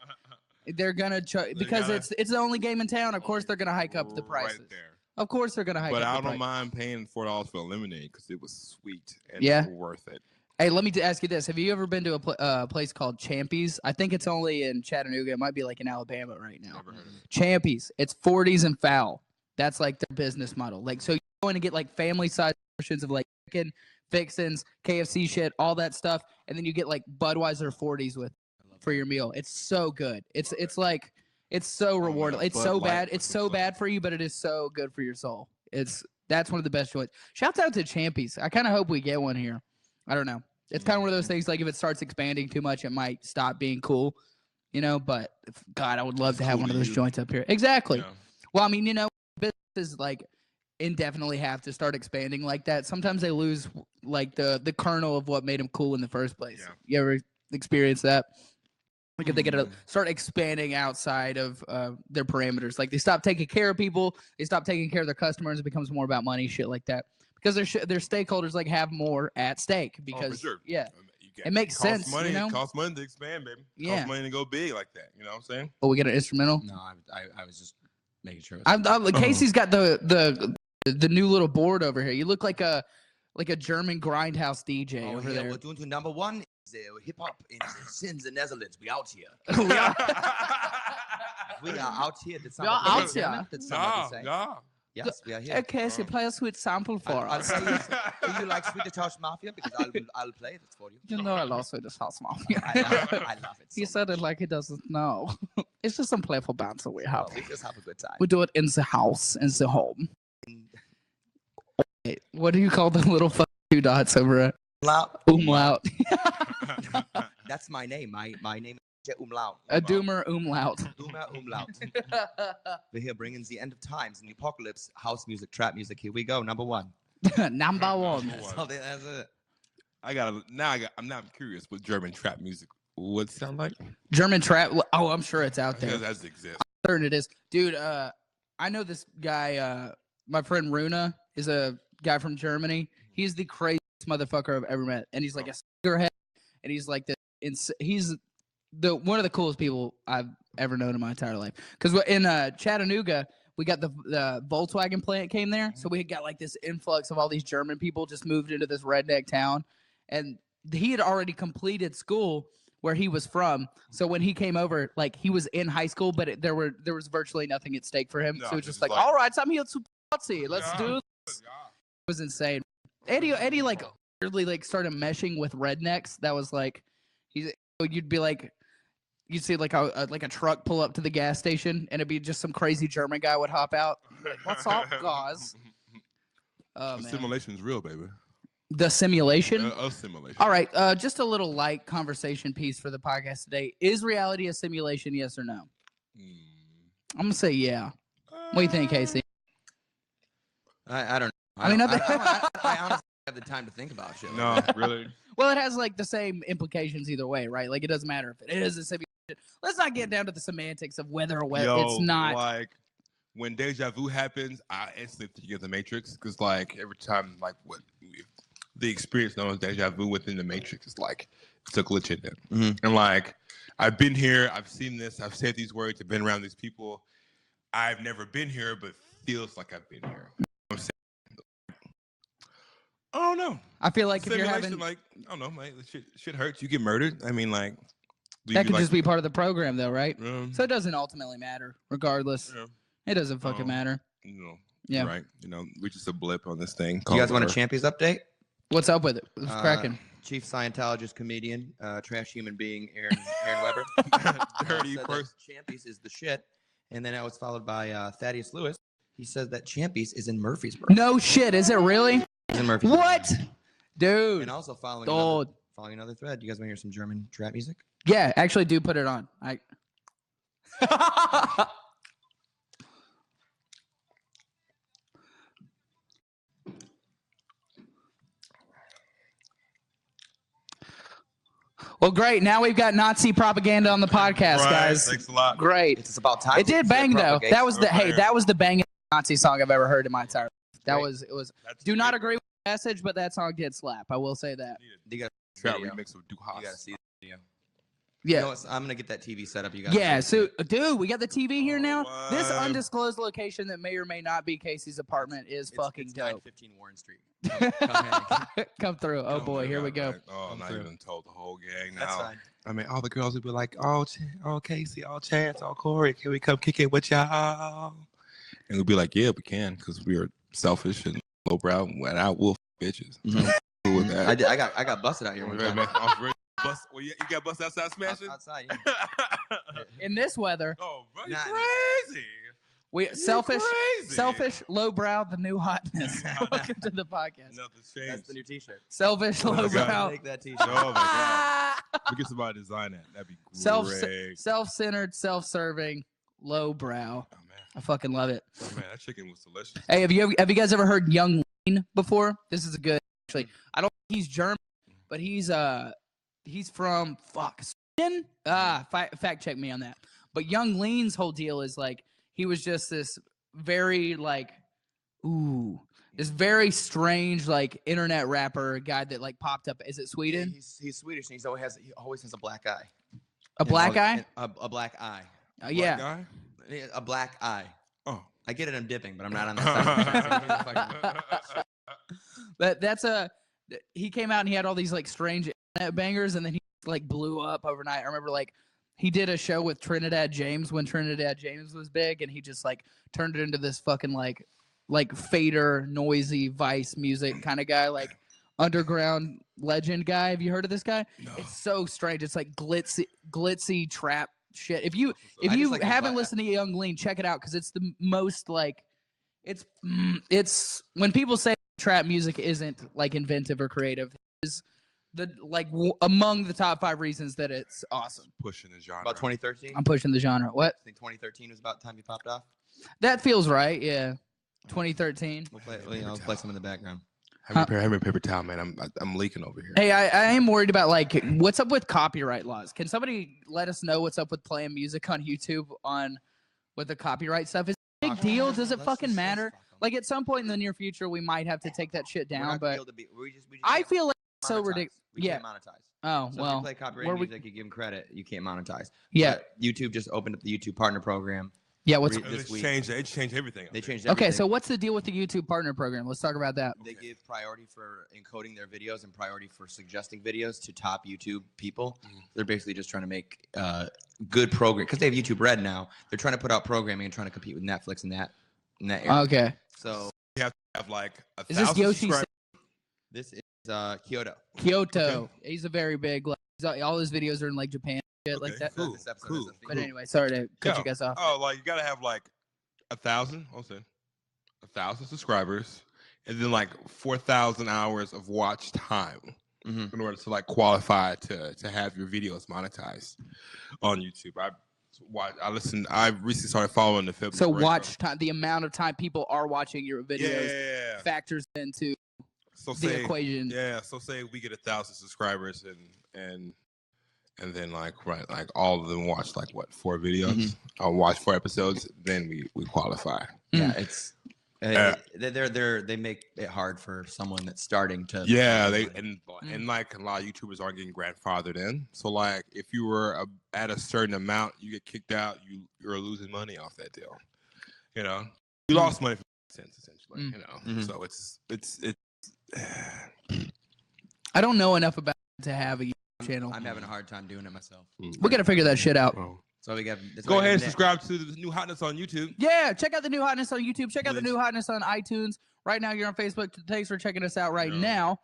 they're gonna because gotta- it's the only game in town. Of course they're gonna hike up the prices. Right there. Of course they're gonna hike But up I the don't price. mind paying $4 for a lemonade because it was sweet and Yeah. worth it. Hey, let me ask you this: have you ever been to a place called Champy's? I think it's only in Chattanooga. It might be like in Alabama right now. Never heard of it. Champy's. It's 40s and foul. That's like their business model. Like, so you're going to get like family size portions of like chicken, fixins, KFC shit, all that stuff, and then you get like Budweiser 40s with for your meal. It's so good. It's like it's so rewarding. yeah, It's Bud so Light bad. with It's some so sauce. bad for you, but it is so good for your soul. That's one of the best joints. Shouts out to Champy's. I kind of hope we get one here. I don't know. It's kind of one of those things. Like if it starts expanding too much, it might stop being cool. You know, but God, I would love It's to have cool one to of those you. joints up here. Exactly. Yeah. Well, I mean, you know, businesses like indefinitely have to start expanding like that. Sometimes they lose like the kernel of what made them cool in the first place. Yeah. You ever experience that? Like if they get to Mm. start expanding outside of their parameters, like they stop taking care of people, they stop taking care of their customers. It becomes more about money, shit like that. Because their stakeholders like have more at stake. Because sure. yeah, You get- It makes costs sense, Money, you know? It costs money to expand, baby. It Yeah. costs money to go big like that. You know what I'm saying? but we get an instrumental. No, I was just making sure. Casey's got the new little board over here. You look like a German grindhouse DJ over there. We're doing to number one. Hip hop in the Netherlands. We out here. We are out here. Did We are somebody out say here. German? Did somebody Yeah, say? yeah. Yes, we are here. Okay, so play a sweet sample for I'll us. say yes. Do you like Swedish House Mafia? Because I'll play it for you. You know I love Swedish House Mafia. I love it. He So said it like he doesn't know. It's just some playful banter we have. much. We just have a good time. We do it in the house, in the home. Wait, what do you call the little 2 dots over it? Loud. Umlaut. That's my name. My name Umlaut. A doomer umlaut. Doomer Umlaut. We're here bringing the end of times and the apocalypse. House music, trap music. Here we go. Number one. Number one. That's it. I'm now curious what German trap music would sound like. German trap. Oh, I'm sure it's out there. Because that exists. I'm certain it is. Dude, I know this guy, my friend Runa is a guy from Germany. He's the craziest motherfucker I've ever met. And he's like a cigarette. And he's like he's one of the coolest people I've ever known in my entire life. Because in Chattanooga, we got the Volkswagen plant came there. So we got like this influx of all these German people just moved into this redneck town. And he had already completed school where he was from. So when he came over, like he was in high school, but there was virtually nothing at stake for him. No, so it was just like, all right, I'm here to party. Let's do this. It was insane. Eddie like weirdly like started meshing with rednecks. That was like you'd be like you'd see like a truck pull up to the gas station and it'd be just some crazy German guy would hop out. Like, what's up, guys? The simulation's real, baby. The simulation? A simulation. All right, just a little light conversation piece for the podcast today. Is reality a simulation, yes or no? I'm going to say yeah. What do you think, Casey? I don't know. I mean, I honestly have the time to think about shit. No, really? Well, it has like the same implications either way, right? Like it doesn't matter if it is a simulation. Let's not get down to the semantics of whether or whether it's not. Like when deja vu happens, I instantly think of the Matrix because like every time like what the experience known as deja vu within the Matrix is like it's a glitch in it. Mm-hmm. And like I've been here, I've seen this, I've said these words, I've been around these people. I've never been here, but feels like I've been here. I'm saying, I don't know. I feel like if you're Simulation, having like I don't know, like shit hurts. You get murdered. I mean, like that could just be part of the program, though, right? Yeah. So it doesn't ultimately matter, regardless. Yeah. It doesn't fucking matter. You know, Yeah. right. You know, we're just a blip on this thing. You guys want a Earth. Champions update? What's up with it? What's cracking? Chief Scientologist, comedian, trash human being, Aaron Weber. Dirty said person. that Champies is the shit. And then that was followed by Thaddeus Lewis. He says that Champies is in Murfreesburg. No shit. Is it really? It's in Murfreesburg. What? Dude. And also following another thread. You guys want to hear some German trap music? Yeah, actually do put it on. Well, great. Now we've got Nazi propaganda on the podcast, guys. Thanks a lot. Great. It's about time. It did bang though. That was that was the banging Nazi song I've ever heard in my entire life. It was. Do not agree with the message, but that song did slap. I will say that. You got Trap video. remix of Du You gotta Hast. see the video. Yeah. You know what? I'm gonna get that TV set up. You guys. Yeah, so dude, we got the TV here now. This what? undisclosed location that may or may not be Casey's apartment is fucking it's dope. 915 Warren Street. Come ahead. Come through. Oh boy, my here we God, go. man. Oh, I'm not through. even told the whole gang now. That's fine. I mean, all the girls would be like, oh, Casey, oh, Chance, oh, Corey, can we come kick it with y'all? And we'd be like, yeah, we can, because we are selfish and lowbrow, and I will bitches. Mhm. I'm cool with that. I got busted out here one time. Man, I was ready to bust. Well, you got busted outside smashing? Outside. Yeah. In this weather, Oh, bro, you Nah. crazy. we selfish, crazy. lowbrow, the new hotness. Welcome to the podcast. Nothing's That's changed. the new T-shirt. Selfish, Oh my God. lowbrow. Make that T-shirt. Oh, my God. We get somebody to design that. That'd be great. Self-centered, self-serving, lowbrow. Oh, man. I fucking love it. Oh, man, that chicken was delicious. Hey, have you guys ever heard Young Lean before? This is a good. Actually, I don't think he's German, but he's from Sweden. Fact check me on that. But Young Lean's whole deal is like he was just this very this very strange like internet rapper guy that like popped up. Is it Sweden? Yeah, he's Swedish and he always has a black eye. A black eye? A black eye. Yeah. Guy? A black eye. Oh. I get it. I'm dipping, but I'm not on that side. But he came out and he had all these like strange internet bangers and then he like blew up overnight. I remember like he did a show with Trinidad James when Trinidad James was big and he just like turned it into this fucking like fader, noisy Vice music kind of guy, like underground legend guy. Have you heard of this guy? No. It's so strange. It's like glitzy trap shit. If you like the haven't vibe. listened to Young Lean, check it out because it's the most like it's when people say trap music isn't like inventive or creative, is among the top 5 reasons that it's awesome. Pushing the genre. About 2013. I'm pushing the genre. What? I think 2013 was about the time you popped off. That feels right. Yeah. 2013. We'll play some in the background. Have me a paper towel, man. I'm leaking over here. Hey, I am worried about like what's up with copyright laws. Can somebody let us know what's up with playing music on YouTube with the copyright stuff? Is it a big deal? Does it fucking matter? Like at some point in the near future, we might have to take that shit down. But I feel like it's so ridiculous. Yeah. Can't monetize. Oh, so well. if you play copyrighted music, you give them credit. You can't monetize. Yeah. But YouTube just opened up the YouTube Partner Program. Yeah, what's It changed everything. They changed everything. Okay, so what's the deal with the YouTube Partner Program? Let's talk about that. They give priority for encoding their videos and priority for suggesting videos to top YouTube people. They're basically just trying to make good program because they have YouTube Red now. They're trying to put out programming and trying to compete with Netflix in that area. Okay. So you have to have like 1,000 is this Yoshi? This is Kyoto. Kyoto. Okay. He's a very big. Like, all his videos are in like Japan. Shit like that. Cool. But anyway, sorry to cut you guys off. Oh, like you gotta have like 1,000. I'll say 1,000 subscribers, and then like 4,000 hours of watch time in order to like qualify to have your videos monetized on YouTube. I recently started following the film. So watch time, the amount of time people are watching your videos factors into the equation. Yeah. So say we get 1,000 subscribers and then like all of them watch like what 4 videos. I'll watch 4 episodes, then we qualify. Yeah, it's they make it hard for someone that's starting to. Yeah, and like a lot of YouTubers aren't getting grandfathered in. So like if you were at a certain amount, you get kicked out, you're losing money off that deal. You know, you lost money for cents essentially. You know, so it's. I don't know enough about it to have a YouTube channel. I'm having a hard time doing it myself. We gotta figure that shit out. So we got. Go ahead and subscribe to the new Hotness on YouTube. Yeah, check out the new Hotness on YouTube. Check out the new Hotness on iTunes. Right now, you're on Facebook. Thanks for checking us out right now.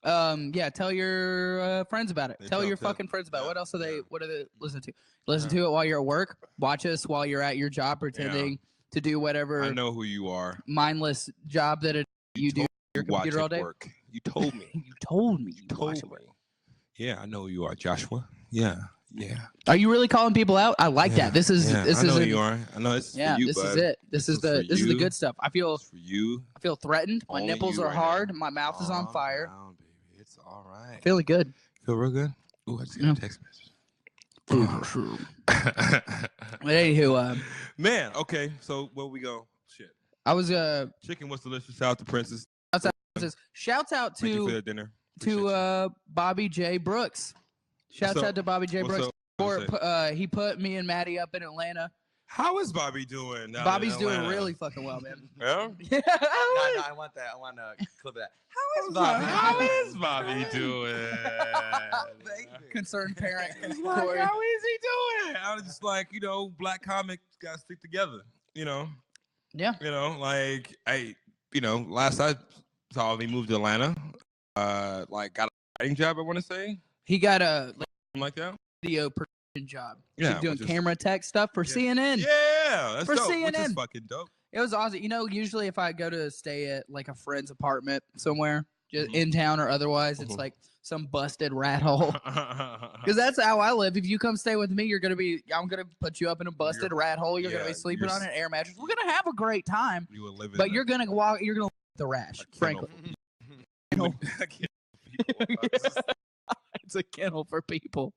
Yeah, tell your friends about it. Tell your fucking friends about it. What else are they? What do they listen to? Listen to it while you're at work. Watch us while you're at your job, pretending to do whatever. I know who you are. Mindless job that you do. Your computer all day. Work. You told me. You told me. You told me. Yeah, I know who you are, Joshua. Yeah. Are you really calling people out? I like that. This is I know who you are. I know it's for you, this bud. is it. This is the good stuff. I feel for you. I feel threatened. My nipples are hard. My mouth is on fire. Down, baby. It's all right. Feeling good. Feel real good. Ooh, I just got a text message. But anywho, man. Okay, so where we go? Shit. I was chicken was delicious. Shout out to Princess. Shouts out Thank you for the dinner. Bobby J. Brooks. Shouts out to Bobby J. What's Brooks. He put me and Maddie up in Atlanta. How is Bobby doing? Bobby's doing really fucking well, man. Yeah? No, I want that. I want a clip of that. How is Bobby doing? Concerned parent. How is he doing? I was just like, black comics gotta stick together, Yeah. Last I saw him, he moved to Atlanta. Got a writing job, I want to say. He got a like that video production job. Yeah, doing camera tech stuff for CNN. Yeah, that's for dope. CNN. Which is fucking dope. It was awesome. Usually if I go to stay at like a friend's apartment somewhere, just in town or otherwise, it's like some busted rat hole. Because that's how I live. If you come stay with me, I'm gonna put you up in a busted rat hole. You're gonna be sleeping on an air mattress. We're gonna have a great time. You're gonna walk. You're gonna the rash, frankly. It's a kennel for people.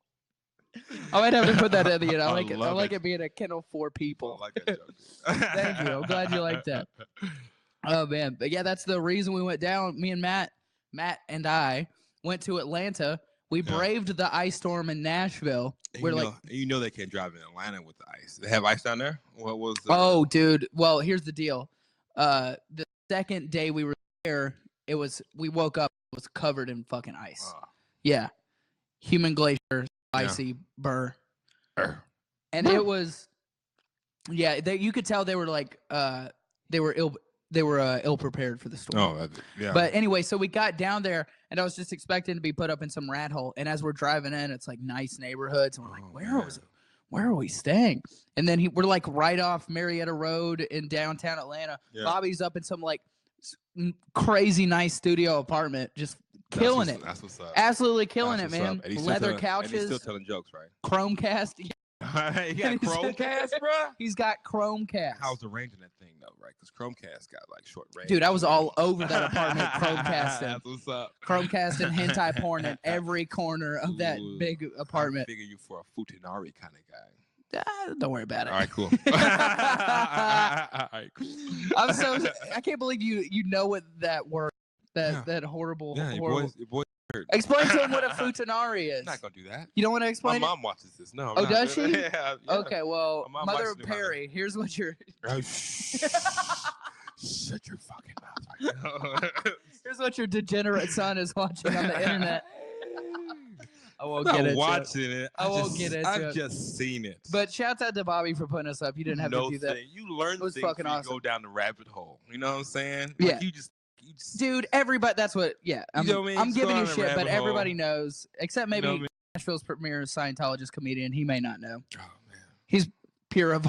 I might have to put that in the end. I like it being a kennel for people. I like that joke. Thank you. I'm glad you like that. Oh man, but yeah, that's the reason we went down. Me and Matt and I went to Atlanta. We braved the ice storm in Nashville. They can't drive in Atlanta with the ice. They have ice down there. What was? Oh, dude. Well, here's the deal. The second day we were there, we woke up, it was covered in fucking ice. Yeah, human glacier, icy burr, and it was. Yeah, you could tell they were like they were ill prepared for the storm. Oh, yeah. But anyway, so we got down there, and I was just expecting to be put up in some rat hole. And as we're driving in, it's like nice neighborhoods, and we're like, where are we staying? And then we're like right off Marietta Road in downtown Atlanta. Yeah. Bobby's up in some like crazy nice studio apartment, just killing it. That's what's up. Absolutely killing That's it, what's man. up. And he's Leather still couches. And he's still telling jokes, right? Chromecast. He got Chromecast, bro. He's got Chromecast. How's arranging that thing though, right? Because Chromecast got like short range. Dude, I was all over that apartment Chromecasting. That's what's up. Chromecasting hentai porn in every corner of that big apartment. I figure you for a Futanari kind of guy. Don't worry about it. All right, cool. All right, cool. I can't believe you know what that word, that horrible. Your boy. Explain to him what a futanari is. I'm not gonna do that. You don't want to explain My it? mom watches this. No. Oh, does she? Yeah. Okay, well, My mom Mother watches Perry, here's what you're. Oh, shut your fucking mouth right now. Here's what your degenerate son is watching on the internet. I won't I'm get not into watching it. I won't get into I've it. just seen it. But shouts out to Bobby for putting us up. You didn't have to do that. You learn was things fucking when awesome. you go down the rabbit hole. You know what I'm saying? Yeah. Like you just Dude, everybody, that's what, I'm, You know what I mean? I'm Just giving go you down a shit, but rabbit hole. everybody knows, except maybe You know what I mean? Nashville's premier Scientologist comedian. He may not know. Oh man. He's pure of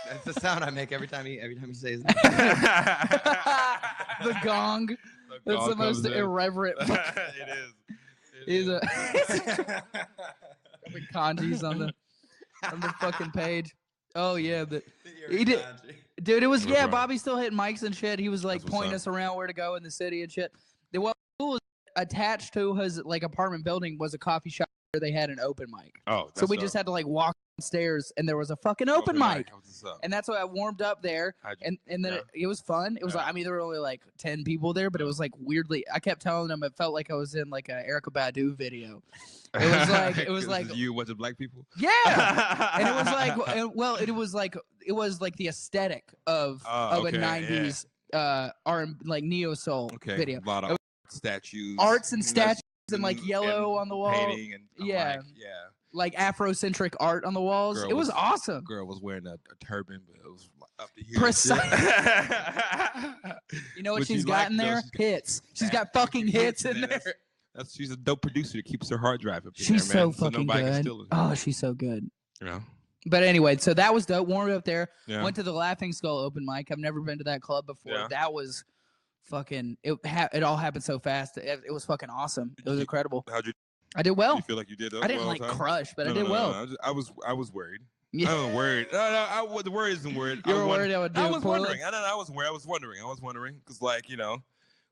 That's the sound I make every time he says it. the gong. That's gong the most comes in. irreverent. It is. He's a the kanjis on the fucking page. Oh yeah, he did. Dude, it was Bro. Bobby still hitting mics and shit. He was like That's what's pointing up. us around where to go in the city and shit. What was attached to his like apartment building was a coffee shop where they had an open mic. Oh, So we just had to like walk downstairs and there was a fucking open mic. And that's why I warmed up there. And then it was fun. It was like, I mean, there were only like 10 people there, but it was like weirdly, I kept telling them it felt like I was in like a Erykah Badu video. It was like you bunch of black people. Yeah. And it was like, well, it was like the aesthetic of a 90s like neo soul video. A lot of statues. Arts and statues and like yellow on the wall. Painting and like Afrocentric art on the walls. It was awesome. Girl was wearing a turban, but it was up to here. Precise. You know what she's got in there? Hits. She's got fucking hits in there. She's a dope producer that keeps her hard drive up in She's there, man. so fucking good. Oh, she's so good. Yeah. But anyway, so that was dope. Warmed up there. Yeah. Went to the Laughing Skull open mic. I've never been to that club before. Yeah. That was fucking. It all happened so fast. It was fucking awesome. It was incredible. How'd you? I did well. You feel like you did? I didn't well like crush, but I did well. I was worried. Yeah. I was worried. No, the word isn't worried. You were worried I would do I was poorly? wondering. I was wondering. I was wondering because, like, you know,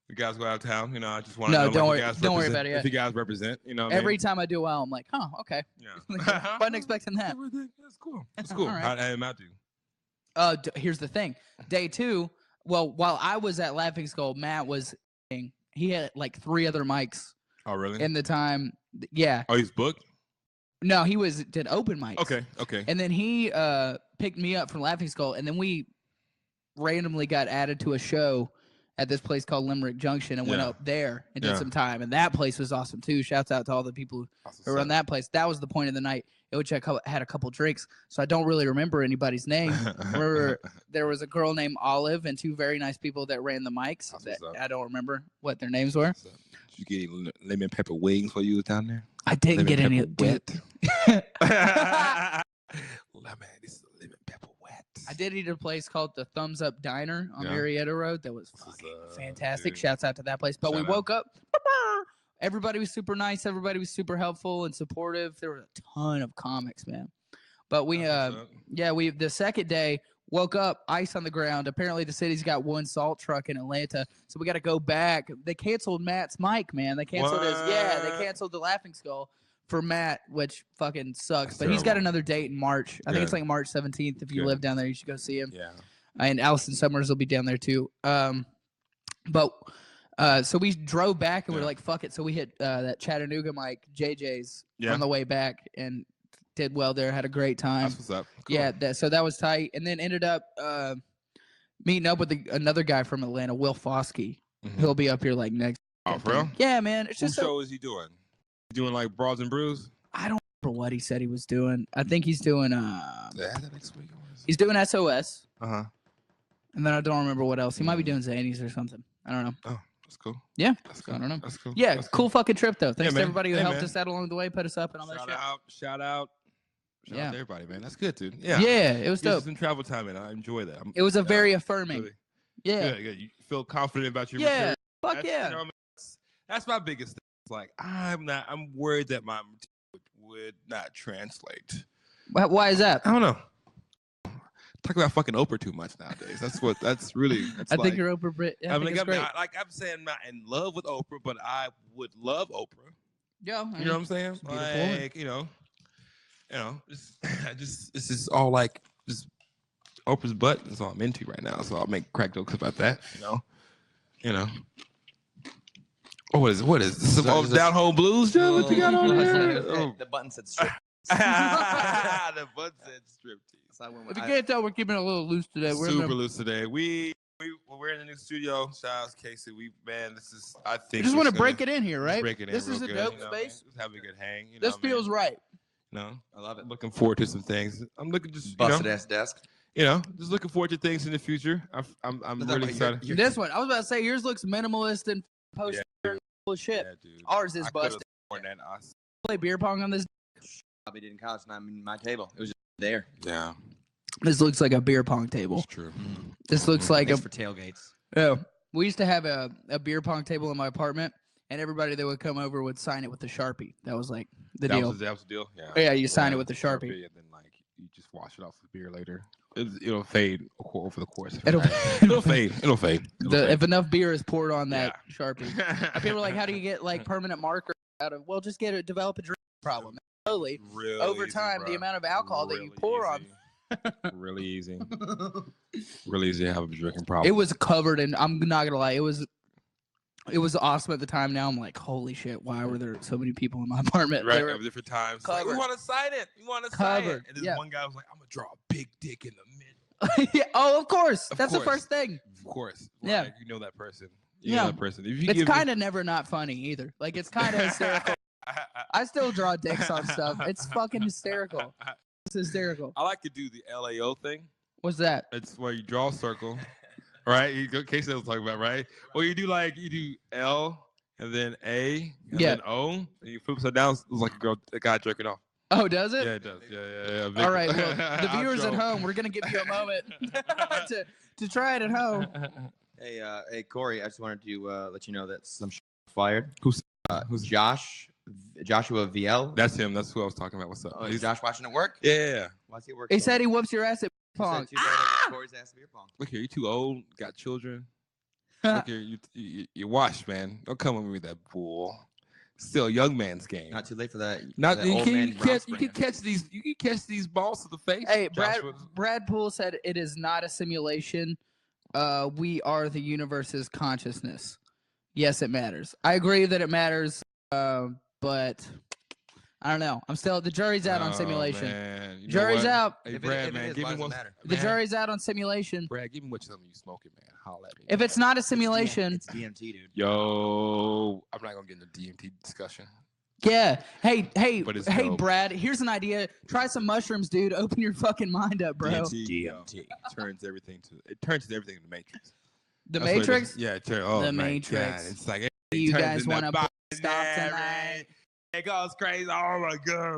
you guys go out of town. You know, I just want to No, know. don't like, worry. you guys Don't worry represent- about it. If you guys represent, you know, what Every time I do well, I'm like, okay. I mean? Yeah. Wasn't expecting that. That's cool. That's cool. All right. How am I do? Here's the thing. Day 2. Well, while I was at Laughing Skull, Matt was. He had like 3 other mics. Oh, really? In the time. Yeah. Oh, he's booked. No, he did open mics. Okay. And then he picked me up from Laughing Skull, and then we randomly got added to a show at this place called Limerick Junction and went up there and did some time. And that place was awesome too. Shouts out to all the people who run that place. That was the point of the night at which I had a couple drinks. So I don't really remember anybody's name. Remember, there was a girl named Olive and 2 very nice people that ran the mics. I don't remember what their names were. Did you get any lemon pepper wings while you was down there? I didn't get any. Wet. This is lemon pepper wet. I did eat at a place called the Thumbs Up Diner on Marietta Road. That was fucking fantastic. Dude. Shouts out to that place. But we woke up. Everybody was super nice. Everybody was super helpful and supportive. There were a ton of comics, man. But we, the second day woke up, ice on the ground. Apparently, the city's got one salt truck in Atlanta, so we got to go back. They canceled Matt's mic, man. They canceled they canceled the Laughing Skull for Matt, which fucking sucks. But he's got another date in March. I think it's like March 17th. If you live down there, you should go see him. Yeah. And Allison Summers will be down there too. So we drove back and we were like, fuck it. So we hit that Chattanooga mic, JJ's, on the way back and did well there. Had a great time. That's what's up. Cool. Yeah, so that was tight. And then ended up meeting up with another guy from Atlanta, Will Foskey. Mm-hmm. He'll be up here like next. Oh, for real? Yeah, man. It's just What show is he doing? Doing like Broads and Brews? I don't remember what he said he was doing. I think he's doing Next week. he's doing SOS. Uh-huh. And then I don't remember what else. He might be doing Zanies or something. I don't know. Oh, that's cool. Yeah. That's cool. I don't know. That's cool. Yeah, That's cool fucking trip though. Thanks to man. everybody who Hey, helped man. us out along the way, put us up and all that shit. Shout out to everybody, man. That's good, dude. Yeah, it was Gives dope. us some travel time, and I enjoy that. It was a very affirming. Really, Yeah. good. You feel confident about your Yeah. material. Fuck yeah. You know, that's my biggest thing. It's like I'm worried that my would not translate. Why is that? I don't know. Talk about fucking Oprah too much nowadays. That's really. I think you're Oprah Brit. Yeah, I'm saying I'm not in love with Oprah, but I would love Oprah. Yeah, you know what I'm saying? beautiful woman. Like, it's just all like just Oprah's butt. That's all I'm into right now. So I'll make crack jokes about that. You know. Oh, what is this? Some down home blues, John? What you got on there? The button said strip. The button said striptease. So If you can't tell, we're keeping it a little loose today. We're Super loose today. We're in the new studio. Shout out to Casey. This is. I think. We just want to break it in here, right? Break it in. This is a good, dope space. Just have a good hang. This feels right. I love it. Looking forward to some things. I'm looking just busted ass desk. Just looking forward to things in the future. I'm really excited. This one, I was about to say, yours looks minimalist and poster full of shit. Yeah, dude. Ours is busted. Play beer pong on this. Probably did in college, not on my table. It was just there. Yeah. This looks like a beer pong table. It's true. This looks like for tailgates. Yeah. We used to have a beer pong table in my apartment, and everybody that would come over would sign it with a Sharpie. That was like the deal. That was the deal. Yeah. Yeah, you sign it with the Sharpie. And then like you just wash it off with beer later. It'll fade over the course. It'll fade. It'll fade. If enough beer is poured on that Sharpie. People are like, how do you get like permanent marker out of? Well, just develop a drinking problem. Slowly, over time, the amount of alcohol that you pour on. Really easy. Really easy to have a drinking problem. It was covered in. I'm not gonna lie. It was awesome at the time. Now I'm like, holy shit! Why were there so many people in my apartment? Right, at different times. Like, we want to sign it. We want to sign it. And this one guy was like, "I'm gonna draw a big dick in the middle." Yeah. Oh, of course. That's the first thing. Of course. Yeah. Like, you know that person. You know that person. It's kind of never not funny either. Like it's kind of hysterical. I still draw dicks on stuff. It's fucking hysterical. It's hysterical. I like to do the LAO thing. What's that? It's where you draw a circle, right? Casey was talking about, right? Well, you do L and then A and then O, and you flip it down. It was like a guy jerking off. Oh, does it? Yeah, it does. Yeah. All right. Well, the viewers at home, we're gonna give you a moment to try it at home. Hey, Corey, I just wanted to let you know that some fired. Who's Joshua VL? That's him. That's who I was talking about. What's up? Oh, is Josh watching it work? Yeah. Why's he at work? He said he whoops your ass at pong. Corey's ass at beer pong. Look here, you too old, got children. Look here, you washed, man. Don't come with me with that bull. Still a young man's game. Not too late for that. You can catch these balls to the face. Hey, Brad Poole said it is not a simulation. We are the universe's consciousness. Yes, it matters. I agree that it matters, but I don't know. The jury's out on simulation. Man. Jury's out. Hey, Brad, man, give me one. The jury's out on simulation. Brad, give me what something you smoking, man. Holla at me. If it's not a simulation, it's DMT, dude. Yo, I'm not gonna get into DMT discussion. Yeah. Hey, dope. Brad. Here's an idea. Try some mushrooms, dude. Open your fucking mind up, bro. DMT turns everything to the Matrix. The Matrix? Yeah. The Matrix. God. It's like you guys want to stop tonight? It goes crazy. Oh my god!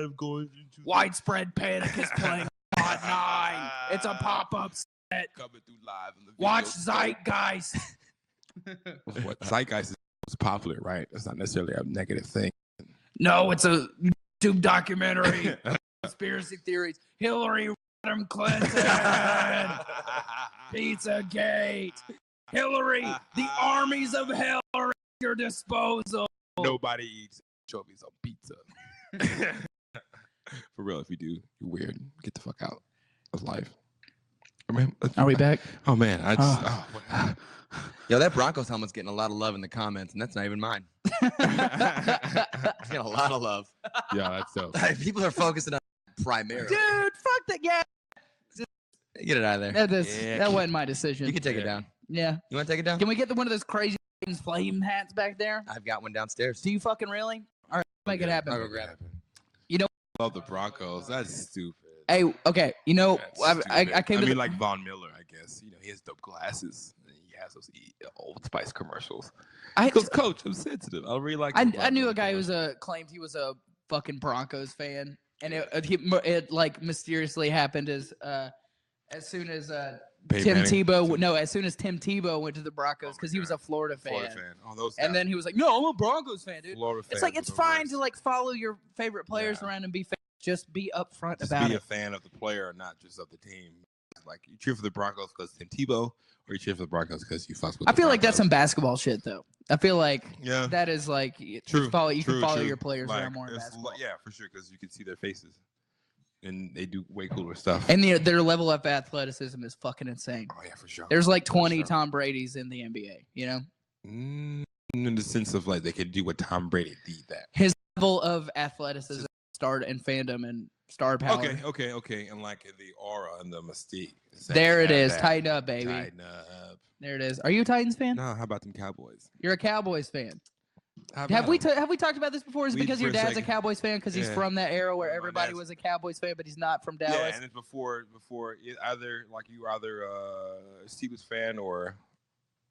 I'm going into Widespread Panic is playing Hot 9. It's a pop-up set. Coming through live in the Watch Zeitgeist. What Zeitgeist is popular, right? It's not necessarily a negative thing. No, it's a YouTube documentary. Conspiracy theories. Hillary Clinton. Pizzagate. Hillary. The armies of hell are at your disposal. Nobody eats anchovies on pizza. For real, if you do, you're weird. Get the fuck out of life. Are we back? Oh man, Yo, that Broncos helmet's getting a lot of love in the comments, and that's not even mine. It's getting a lot of love. Yeah, that's dope. People are focusing on primarily. Dude, fuck that. Yeah. Get it out of there. That wasn't my decision. You can take it down. Yeah. You want to take it down? Can we get one of those crazy flame hats back there? I've got one downstairs. Do you fucking really? All right, make it happen. I'll go grab it. You know, I love the Broncos. That's stupid. Hey, okay. You know, I came to like Von Miller, I guess. You know, he has dope glasses. He has those Old Spice commercials. Coach, I'm sensitive. I really like. I knew a guy who claimed he was a fucking Broncos fan, and it like mysteriously happened as soon as Tim Manning? Tebow. No, as soon as Tim Tebow went to the Broncos because he was a Florida fan. Oh, those And guys. then he was like, "No, I'm a Broncos fan, dude." Florida It's fans like are it's the fine worst. to like follow your favorite players Yeah. around and be fans. Just be upfront Just about be it. a fan of the player, not just of the team. Like you cheer for the Broncos because Tim Tebow, or you cheer for the Broncos because you fuck with. I feel like that's some basketball shit, though. I feel like Yeah. that is like True. You can follow True. your players Like, around more in it's basketball. Yeah, for sure, because you can see their faces, and they do way cooler stuff. And their level of athleticism is fucking insane. Oh yeah, for sure. There's like 20 sure. Tom Brady's in the NBA. You know, In the sense of like they could do what Tom Brady did. That his level of athleticism, start and fandom and star power. Okay, and like the aura and the mystique. There it is. Tighten up, baby. Tighten up. There it is. Are you a Titans fan? No, how about them Cowboys? You're a Cowboys fan. How Have we about 'em? talked about this before? Is it We because your for a dad's a second. Cowboys fan because he's Yeah. from that era where My everybody dad's- was a Cowboys fan, but he's not from Dallas? Yeah, and it's before either like you were either a Steelers fan or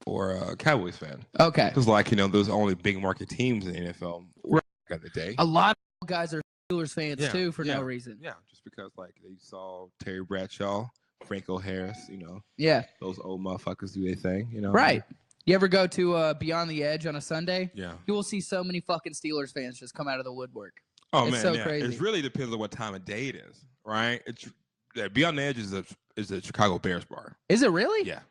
a Cowboys fan. Okay. Because like those only big market teams in the NFL Right. back in the day. A lot of guys are Steelers fans Yeah, too for yeah. no reason. Yeah, just because like they saw Terry Bradshaw, Franco Harris, Yeah. those old motherfuckers do their thing, Right. You ever go to Beyond the Edge on a Sunday? Yeah. You will see so many fucking Steelers fans just come out of the woodwork. Oh It's man, so yeah. crazy. It really depends on what time of day it is, right? It's Beyond the Edge is a Chicago Bears bar. Is it really? Yeah.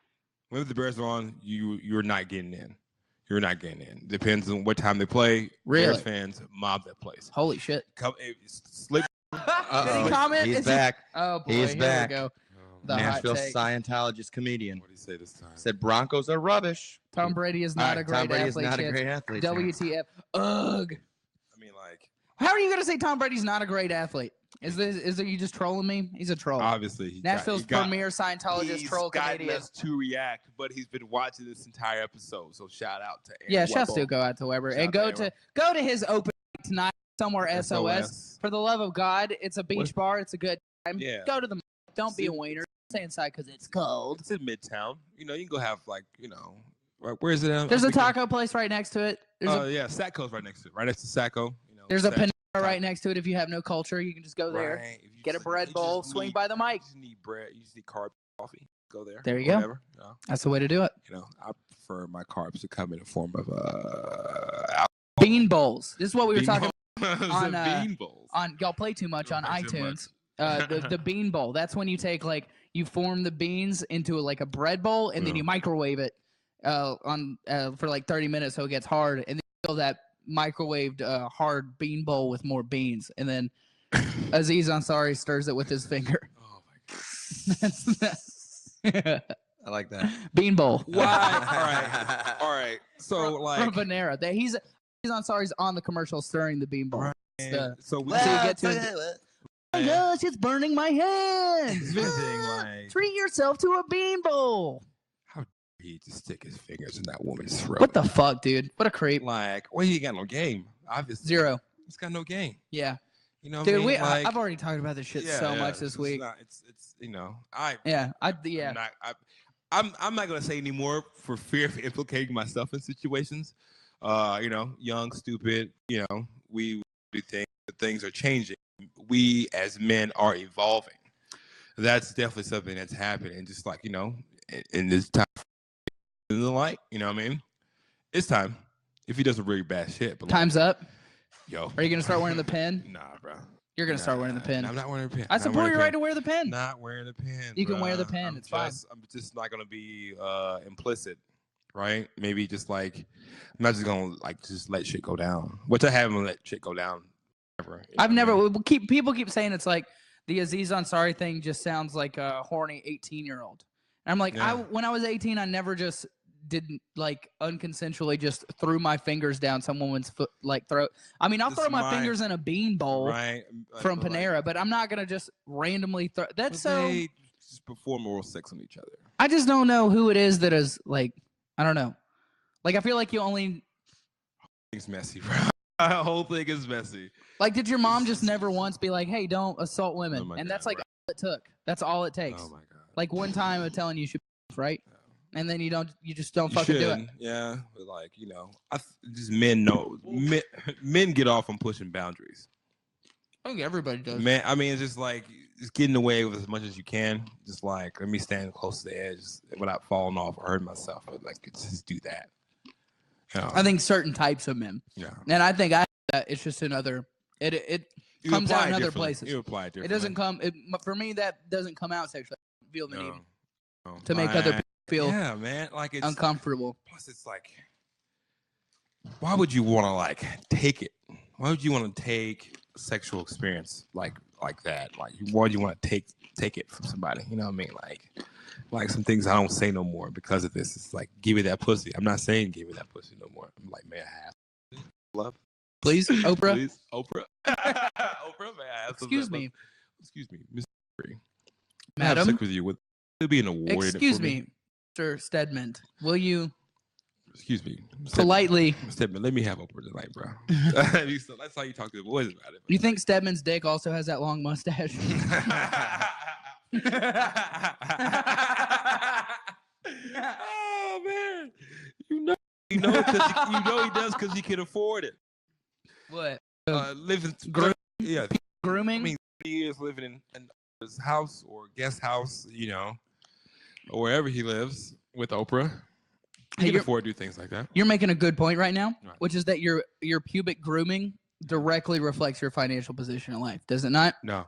Whenever the Bears are on, you're not getting in. You're not getting in. Depends on what time they play. Really? Bears fans mob that place. Holy shit. Slip. Did he comment? He's Is back. Oh boy, He's here back. we go. The hot Nashville take. Scientologist comedian What did he say this time? said Broncos are rubbish. Tom Brady is not a great Tom Brady athlete. is not a Chance. great athlete. WTF. Ugh. I mean, like How are you gonna say Tom Brady's not a great athlete? Is you just trolling me? He's a troll. obviously he Nashville's premier Scientologist he's troll gotten comedian. us to react, but he's been watching this entire episode. So shout out to Aaron Yeah, shouts Webbo. to go out to Weber Shout and out to go to his open tonight somewhere SOS. SOS. For the love of God, it's a beach What? bar. It's a good time. Yeah. Go to the. Don't be a See- wiener. Stay inside because it's cold. It's in Midtown. You can go have like right, where is it? There's a taco place right next to it. There's Oh yeah, Satco's right next to it. Right next to Satco. there's a Satco. Panera right next to it. If you have no culture, you can just go there. Right. If you Get a just- bread you bowl, just swing need- by the mic. You just need bread. You just need carb coffee. Go there. There you go. Whatever. That's the way to do it. I prefer my carbs to come in the form of Bean bowls. This is what we were bean talking bowls. on, Bean bowls. on. Y'all play too much on Play too iTunes. The bean bowl. That's when you take you form the beans into a bread bowl and then Yeah. you microwave it for 30 minutes so it gets hard and then you fill that microwaved hard bean bowl with more beans and then Aziz Ansari stirs it with his finger. Oh my god. I like that. Bean bowl. Why? All right. So From Panera. He's Ansari's on the commercial stirring the bean bowl. Right. the- so we So you get to it. Oh my gosh, it's burning my hands. visiting like Treat yourself to a bean bowl. he just stick his fingers in that woman's throat. What the fuck, dude? What a creep. Like, well, he ain't got no game. Obviously, 0. He's got no game. Yeah. You know, what Dude, I mean? Like, I've already talked about this shit yeah, so yeah, much this it's week. Not, it's Yeah. I'm not gonna say anymore for fear of implicating myself in situations. Young, stupid. We do things. Things are changing. We as men are evolving. That's definitely something that's happening. Just like in this time, in the light. You know what I mean? It's time. If he does a really bad shit, but Time's up. yo, Are you gonna start wearing the pin? Nah, bro. You're gonna start wearing the pin. I'm not wearing a pin. I Not support wearing your a right pin. to wear the pin. Not wearing the pin. You can wear the bruh. pin, it's fine. I'm just not gonna be implicit, right? Maybe just I'm not just gonna just let shit go down. Which I haven't let shit go down ever. I've never people keep saying it's like the Aziz Ansari thing just sounds like a horny 18-year-old. And I'm like, Yeah. when I was 18, I never just didn't unconsensually just threw my fingers down some woman's throat. I mean, I'll This throw is my my- fingers in a bean bowl right from Panera, but I'm not gonna just randomly throw. That's so. They just perform oral sex on each other. I just don't know who it is that is I don't know. I feel like you only It's messy, bro. The whole thing is messy. did your mom just never once be like, "Hey, don't assault women," Oh my and God, that's right. all it took. That's all it takes. Oh my god. One time of telling you should, right? Yeah. And then you just don't You fucking do it. shouldn't, yeah. But just men know. Men get off on pushing boundaries. I think everybody does. Man, I mean, it's just just getting away with as much as you can. Just like let me stand close to the edge without falling off or hurting myself. But like just do that. I think certain types of men. Yeah. And I think it's just another. It comes out in other places. You apply it differently. It doesn't come. For me, that doesn't come out sexually. I feel the need No. to make other people feel man, like it's uncomfortable. Plus, it's like, why would you want to like take it? Why would you want to take a sexual experience like that? Like, why would you want to take it from somebody? You know what I mean? Like some things I don't say no more because of this. It's like, give me that pussy. I'm not saying give me that pussy no more. I'm like, may I have love? Please, Oprah. Please, Oprah. Oprah, may I have some Excuse love? me. Excuse me, Miss Free. Madam? Have sex with you. It'll be an award. Excuse me, Mr. Stedman. Will you Excuse me. politely? Stedman, let me have Oprah tonight, bro. So that's how you talk to the boys about it. You think Stedman's dick also has that long mustache? Oh man, you know he does because he can afford it. What? Living, yeah, Grooming? I mean, he is living in his house or guest house, or wherever he lives with Oprah. He can afford to do things like that. You're making a good point right now, Right. which is that your pubic grooming directly reflects your financial position in life, does it not? No,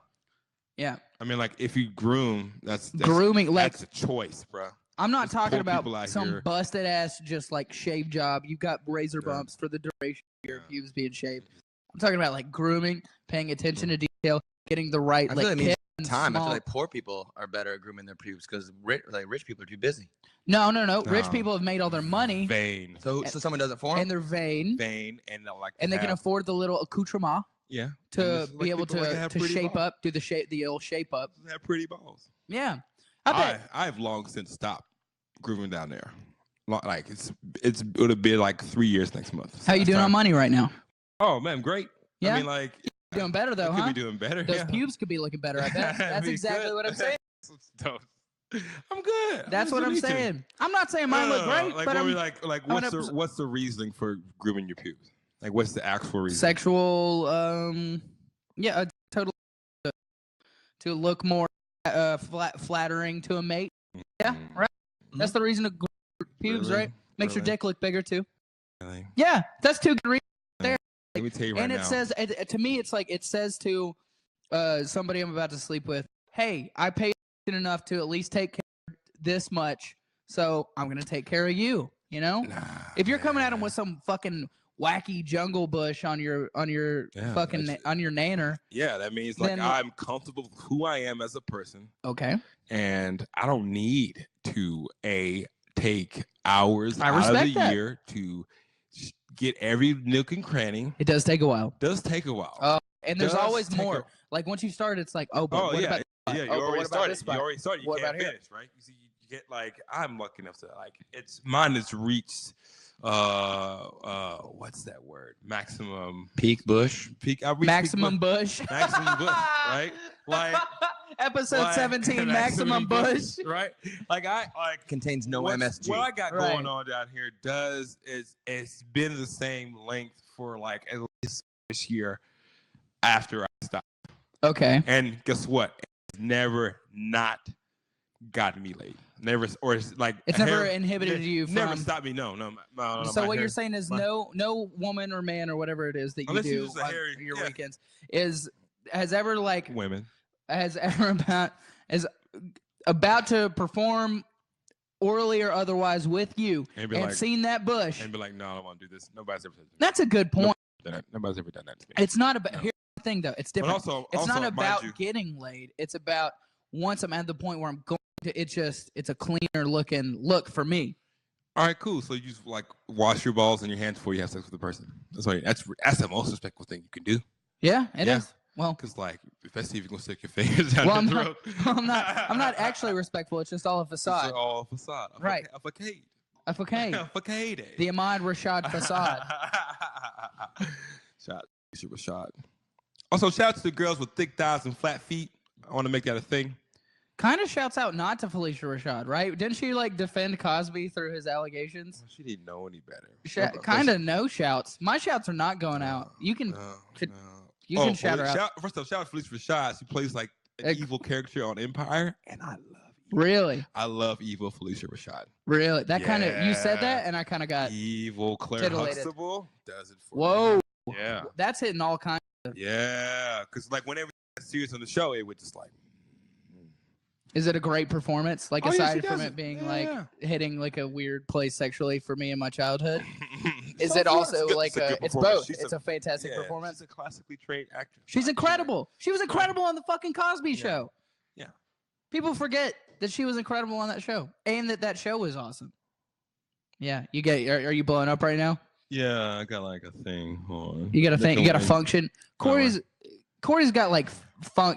Yeah. I mean, like if you groom, that's Grooming, like that's a choice, bro. I'm not There's talking poor people about out some here. busted ass just like shave job. You've got razor Yeah. bumps for the duration of your Yeah. pubes being shaved. I'm talking about like grooming, paying attention to detail, getting the right I feel like it needs tip and time. I small- feel like poor people are better at grooming their pubes because rich people are too busy. No. Rich No. people have made all their money Vain, So someone does it for them. and they're vain, and they like, and they can afford the little accoutrement yeah to And be able people like to have to pretty shape balls. up, do the old shape up. They have pretty balls. Yeah. I bet. I've long since stopped grooming down there. Like it'll be like 3 years next month. How you doing on money right now? Oh man, great. Yeah? I mean, like Doing better though, could huh? be doing better. Those yeah. pubes could be looking better, I bet. I That's mean, exactly good. what I'm saying. I'm good. That's what I'm saying. I'm not saying mine look great, Like, but I'm what's the reasoning for grooming your pubes? Like, what's the actual reason? sexual totally to look more flattering to a mate. Yeah, right. That's the reason to groom pubes, Really? right? Makes your Really? dick look bigger too. Really? Yeah, that's two good reasons. Let me tell you right And now. it says to me, it's like it says to somebody I'm about to sleep with, hey, I paid enough to at least take care of this much, so I'm gonna take care of you. You know, Nah, if you're coming at him man. with some fucking wacky jungle bush on your Yeah, fucking that's- on your nanner, Yeah, that means like Then- I'm comfortable with who I am as a person, okay, and I don't need to take hours I out of respect the that. year to get every nook and cranny. it does take a while. Does take a while. And there's Does always take more. a- Like once you start, it's like, oh, but Oh what yeah, about yeah. You Oh, but already what about started. this spot? You already started. You What can't about here? finish, right? You see, you get like I'm lucky enough to like mine has reached what's that word? Maximum Peak bush. peak. I reached peak Maximum Bush. Maximum Bush, right? Like Episode like, 17, Maximum Bush. right? Like I like Contains no what's- MSG. What I got Right. going on down here it's been the same length for like at least this year after I stopped. Okay. And guess what? It's never not gotten me late. Never, or it's like It's never inhibited you Never from. stopped me. No. So my what hair- you're saying is my- no woman or man or whatever it is that you Unless you're do just a on hairy- your yeah. weekends has women. about to perform orally or otherwise with you And be and like- seen that bush. And be like, no, I don't want to do this. Nobody's ever said that. That's a good point. Nobody's ever done that to me. It's not about. No. Here's the thing though. It's But different. also, It's not mind about you, getting laid. It's about once I'm at the point where I'm going to. It's a cleaner looking look for me. all right, cool. So you just like wash your balls and your hands before you have sex with the person. That's the most respectful thing you can do. Yeah, it is. Yeah. Well, Cause like, especially if you're gonna stick your fingers down Well, your I'm throat. I'm not actually respectful. It's just all a It's facade. all facade. Right. A facade. A facade. A facade. The Ahmad Rashad facade. Shout out to Rashad. Also, shout out to the girls with thick thighs and flat feet. I want to make that a thing. Kind of shouts out not to Felicia Rashad, right? Didn't she like defend Cosby through his allegations? She didn't know any better. Kind of no shouts. My shouts are not going out. You can No, could- no. you can shout her out. First off, shout out to Felicia Rashad. She plays like an evil character on Empire, and I love Really? I love evil Felicia Rashad. Really? That kind of you said Yeah. that, and I kind of got Evil Claire titillated. Huxtable does it for whoa. me. Yeah. That's hitting all kinds. Yeah, because like whenever she's serious on the show, it would just like. Is it a great performance? Like Oh, yeah, aside she from does it it. being Yeah, like yeah. hitting like a weird place sexually for me in my childhood. Is So it good. also It's good. like It's a good it's performance. both? She's It's a fantastic yeah, performance. She's a classically trained actress. She's incredible. She was incredible on the fucking Cosby Yeah. Show. Yeah. People forget that she was incredible on that show, and that show was awesome. Yeah, you get. Are you blowing up right now? Yeah, I got like a thing. Hold on. You got a thing. You got a Like, function. Corey's got like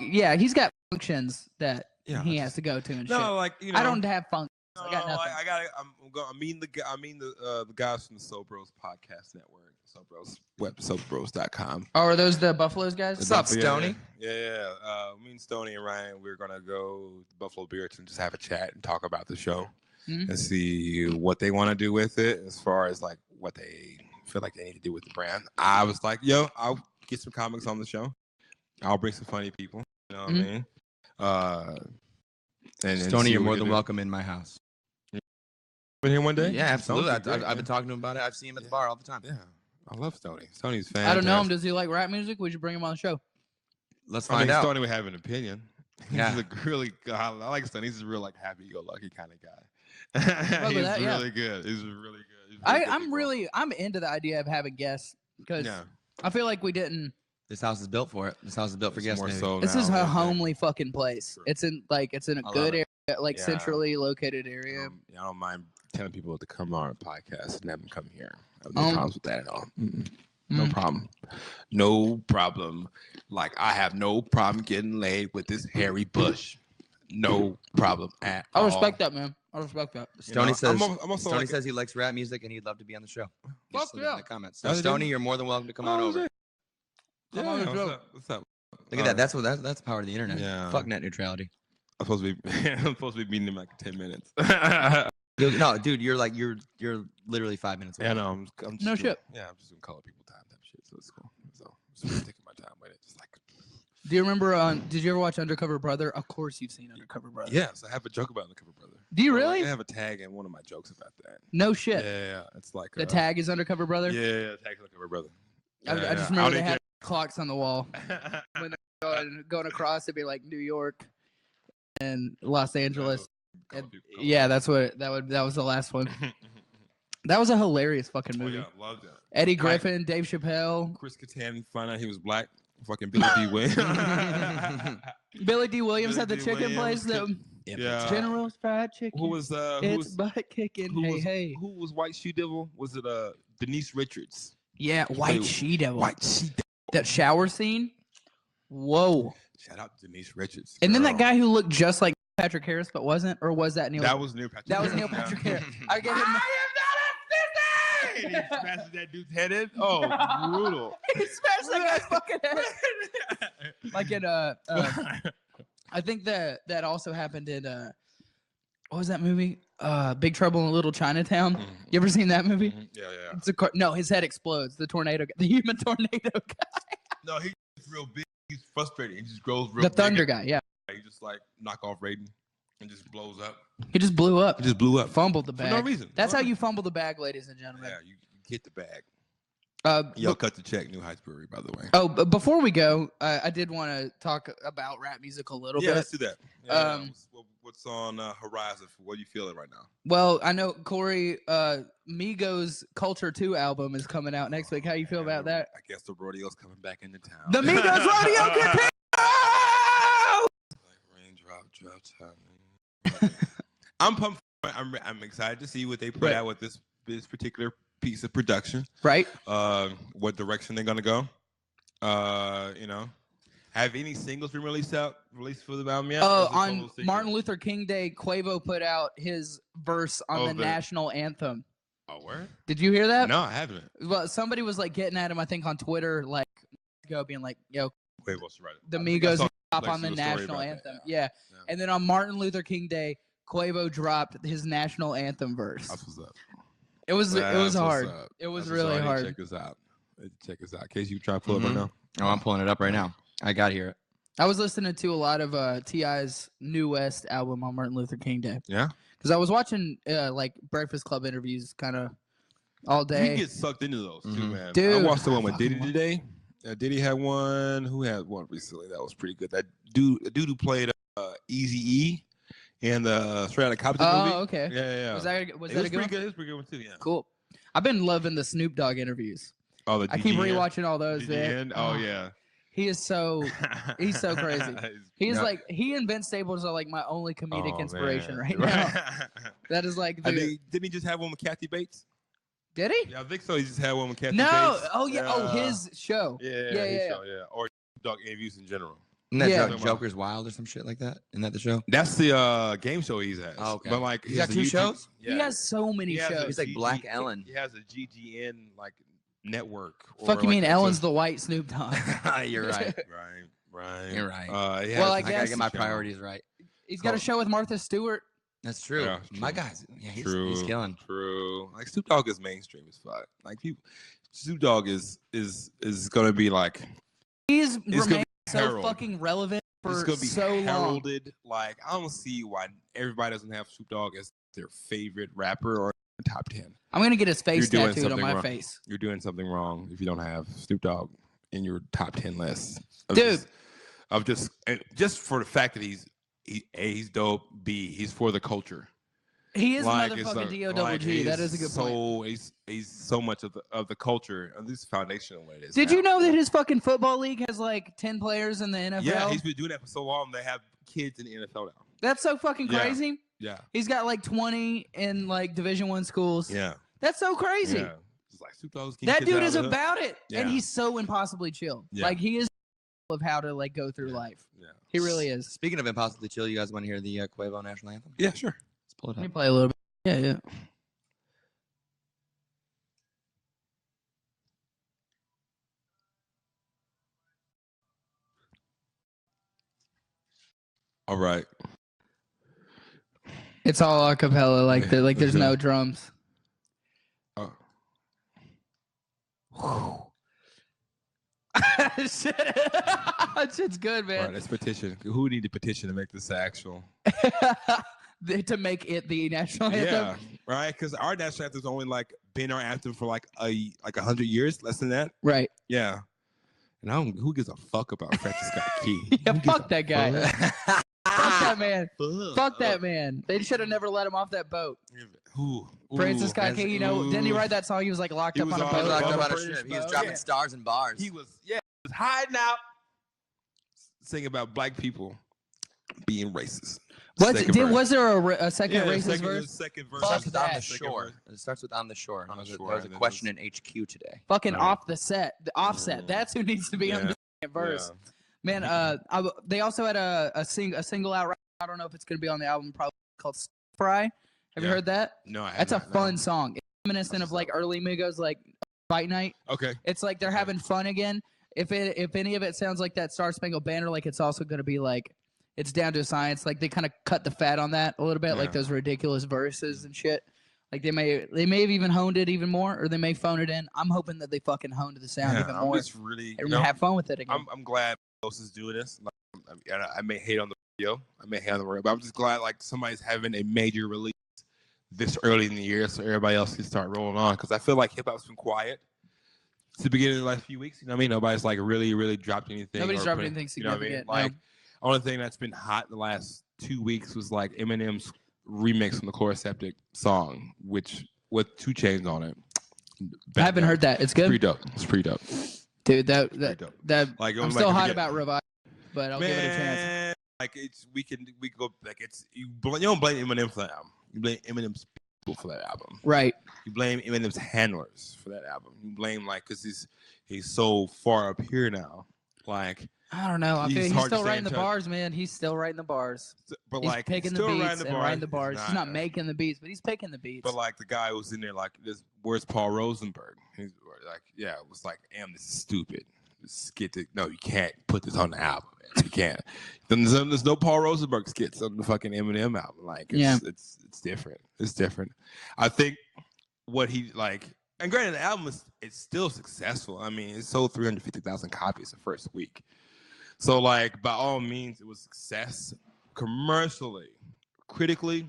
Yeah, he's got functions that Yeah, he I has just- to go to and No, shit. like you know. I don't have functions. No, I got nothing. I mean the guys from the Soul Bros podcast network, Soul Bros soulbros.com. Oh, are those the Buffaloes guys? What's up, Yeah, Stoney? Yeah. Me and Stoney and Ryan, we're gonna go to Buffalo Beards and just have a chat and talk about the show Mhm. and see what they want to do with it, as far as like what they feel like they need to do with the brand. I was like, yo, I'll get some comics on the show. I'll bring some funny people. You know what I mean? And Stoney, see you're what more we than can do. welcome in my house. Been here one day? Yeah, absolutely. Stoney's great, I've man. been talking to him about it. I've seen him at the bar all the time. Yeah, I love Stoney. Stoney's fantastic. I don't know him. Does he like rap music? We should bring him on the show. Let's I mean, find out. Stoney would have an opinion. Yeah. He's a really good. I like Stoney. He's a real like happy-go-lucky kind of guy. Fuck with He's that, yeah. really good. He's really good. He's really good I'm into the idea of having guests because yeah. I feel like we didn't. This house is built for it. This house is built for It's guests. more baby. so This now, is a I think. homely fucking place. True. It's in a love good it. area, like Yeah. centrally located area. I don't mind telling people to come on a podcast and have them come here. I have no Um, problems with that at all. No Mm. problem. No problem. Like I have no problem getting laid with this Harry Bush. No problem at I all. respect that, man. I respect that. Stoney says. I'm also Stoney like, says he likes rap music and he'd love to be on the show. Fuck Just in yeah. the comments. So Oh, he Stoney, did? you're more than welcome to come Oh, on over. shit. Come Yeah, on the what's show. up? What's up? Look at that. That's the power of the internet. Yeah. Fuck net neutrality. I'm supposed to be I'm supposed to be meeting him like 10 minutes. No, dude, you're literally 5 minutes away. Yeah, no, I'm just No doing- shit. Yeah, I'm just doing color people time type shit, so it's cool. So just taking my time with it, just like. Do you remember? Did you ever watch Undercover Brother? Of course, you've seen Undercover Brother. Yes, I have a joke about Undercover Brother. Do you Or, like, really? I have a tag in one of my jokes about that. No Yeah, shit. yeah, it's like The tag is Undercover Brother. Yeah, tag Undercover Brother. I Yeah, just yeah. remember they didn't had clocks on the wall care. going across. It'd be like New York and Los Angeles. Color And- people, yeah, that was the last one. That was a hilarious fucking Oh movie. yeah, loved it. Eddie Griffin, Dave Chappelle, Chris Kattan found out he was black. Fucking Billy D. Williams. Billy D. Williams Billy had the D. chicken Williams. place. Yeah. General's Fried Chicken. Who was It's butt kicking. who Hey, was hey. who was White She Devil? Was it Denise Richards? Yeah, White Wait, She Devil. White She Devil. That shower scene. Whoa. Shout out to Denise Richards. And then that girl. guy who looked just like Patrick Harris but wasn't, or was that Neil? That was Neil Patrick. That was Harris. Neil Patrick Harris. I get him. I am not a 50! He smashed that dude's head in. Oh, brutal. He smashed that guy's fucking head. Like in I think that also happened in what was that movie? Big Trouble in Little Chinatown. Mhm. You ever seen that movie? Yeah, yeah. It's no, his head explodes. The tornado, the human tornado guy, No, he's real big. He's frustrated. He just grows real the big. thunder guy. Yeah, He just like knock off Raiden and just blows up. he just blew up. He just blew up. Fumbled the For bag. no reason. That's No how reason. you fumble the bag, ladies and gentlemen. Yeah, you get the bag. But- Yo, cut the check. New Heights Brewery, by the way. Oh, but before we go, I did want to talk about rap music a little Yeah, bit. let's do that. Yeah, Um, what's on horizon? What are you feeling right now? Well, I know Corey, Migos Culture 2 album is coming out next week. How you feel about that? I guess the rodeo's coming back into town. The Migos rodeo continues! Like raindrop, drop time. I'm pumped. I'm excited to see what they put Right. out with this particular piece of production. Right? What direction they're gonna go. You know, have any singles been released for the album yet? Or is it On solo singles? Martin Luther King Day, Quavo put out his verse on the the- national anthem. Oh, word? Did you hear that? No, I haven't. Well, somebody was like getting at him, I think, on Twitter, like, being like, yo, Wait, what's right? the I think I Migos saw hop Lex on the do a story national about that, anthem. yeah. Yeah. And then on Martin Luther King Day, Quavo dropped his national anthem verse. That's what's up. It was That's what's hard. up. It was That's what's really up. I need to hard. Check this out. Check this out. In case you try to pull it right now. Oh, I'm pulling it up right now. I got here. I was listening to a lot of T.I.'s New West album on Martin Luther King Day. Yeah. Because I was watching like Breakfast Club interviews kind of all day. You get sucked into those too, man. Dude, I watched the one with fucking Diddy today. Diddy had one. Who had one recently? That was pretty good. That dude, the dude who played Eazy-E in the Straight Outta Compton movie. Oh, okay. Yeah. Was that a good It was one? pretty good. It was pretty good one too. Yeah. Cool. I've been loving the Snoop Dogg interviews. Oh, I keep rewatching all those. man. Oh yeah. He's so crazy. He's Not- like he and Vince Staples are like my only comedic Oh, inspiration man. right now. That is like I the, think, didn't he just have one with Kathy Bates? did he? Yeah, I think so. He just had one with Kathy No. Bates. Oh yeah. Oh, his show. Yeah. Yeah. Show, yeah. Or Dog interviews in general. Isn't that Yeah. Joker's Wild or some shit like that? Isn't that the show? That's the game show he's at. Oh, okay. But like He's got has a 2 YouTube shows? Yeah. He has so many He has a shows. He's like Black Ellen. He has a GGN like network. Fuck, you mean like, Ellen's the white Snoop Dogg? You're right. Right. You're right. Well, I I gotta guess- get my priorities right. He's got a show with Martha Stewart. That's true. Yeah, My true. guy's, yeah, he's killing. True. Like Snoop Dogg is mainstream as fuck. Like people, Snoop Dogg is gonna be like He's gonna remained be so heralded. fucking relevant it's for gonna be so long. heralded. Like I don't see why everybody doesn't have Snoop Dogg as their favorite rapper or top 10. I'm gonna get his face You're doing tattooed on something my wrong. face. You're doing something wrong if you don't have Snoop Dogg in your top 10 list. Dude. Just for the fact that he's A, he's dope. B, he's for the culture. He is Like, it's motherfucking like- D-O-double-G. like, That he's is a good point. He's so much of the culture. At least foundational what it is. Did now. you know that his fucking football league has like 10 players in the NFL? Yeah, he's been doing that for so long. They have kids in the NFL now. That's so fucking Yeah. crazy. Yeah, He's got like 20 in like Division I schools. yeah, That's so crazy. yeah. It's like Snoop Dogg's getting That kids dude out is of the hood. about it, and Yeah. he's so impossibly chill. Yeah. Like he is of how to like go through life. Yeah, He really is. Speaking of impossibly chill, you guys want to hear the Quavo national anthem? yeah, sure. Let's pull it Let me up. play a little bit. Yeah. All right. It's all a cappella. Like Yeah, like there's let's no go. drums. Shit's good, All right, man. let's petition. Who need to petition to make this actual? To make it the national anthem. Yeah, right. Because our national anthem's only like been our anthem for like 100 years, less than that. Right. Yeah. And I don't. Who gives a fuck about Francis Scott Key? Yeah, Who gives fuck a that guy. fuck? Fuck that man. Fuck. Fuck that man. They should have never let him off that boat. Ooh, Francis ooh, Scott Key, you know, didn't he ooh. write that song? He was like locked He up was on a on boat. the Talking boat. about a British ship. He was boat. dropping Yeah. stars and bars. He was hiding out, singing about black people being racist. Second verse. Was there a second Yeah, racist second, verse? second verse. Fuck Starts with on that. the Second shore. verse. It starts with on the shore. On the There shore, was a and then question in HQ today. Fucking Right. off the set. The offset. That's who needs to be on Yeah. the second verse. Yeah. Man, they also had a single out. I don't know if it's gonna be on the album. Probably called Fry. Have you Yeah. heard that? No, I That's a haven't, no. fun song. It's reminiscent of like early Migos, like Fight Night. Okay. It's like they're having fun again. If any of it sounds like that Star Spangled Banner, like it's also gonna be like it's down to a science. Like they kind of cut the fat on that a little bit, like Yeah. those ridiculous verses and shit. Like they may have even honed it even more, or they may phone it in. I'm hoping that they fucking honed the sound Yeah, even I'm more just really, and have fun with it again. I'm glad Migos is doing this. Like, I may hate on the video, I may hate on the radio, but I'm just glad like somebody's having a major release this early in the year, so everybody else can start rolling on. Because I feel like hip hop's been quiet to the beginning of the last few weeks. You know what I mean? Nobody's like really dropped anything. Nobody's or dropped put- anything You know what I mean? significant. Like only thing that's been hot in the last 2 weeks was like Eminem's remix from the Chloroseptic song, which with 2 Chainz on it. I haven't heard that. It's It's pretty good, dope. It's pretty dope. dude. Pretty dope. Like, I'm like, still if hot you get- about Revive, but I'll give it a chance. Man, like we can go like you don't blame Eminem for that album. You blame Eminem's people for that album. Right. You blame Eminem's handlers for that album. You blame like because he's so far up here now. Like, I don't know. I He's feel he's hard to still stay writing in the touch. bars, man. He's still writing the bars. but He's like picking the still beats and writing the bars. He's not making. making the beats, but he's picking the beats. But like the guy who's in there, like this. Where's Paul Rosenberg? He's like, yeah, it was like, damn, this is stupid. No, you can't put this on the album. Man. You can't. Then there's no Paul Rosenberg skits on the fucking Eminem album. Like, it's different. It's different. I think what he like, and granted, the album it's still successful. I mean, it sold 350,000 copies the first week. So like by all means, it was success commercially, critically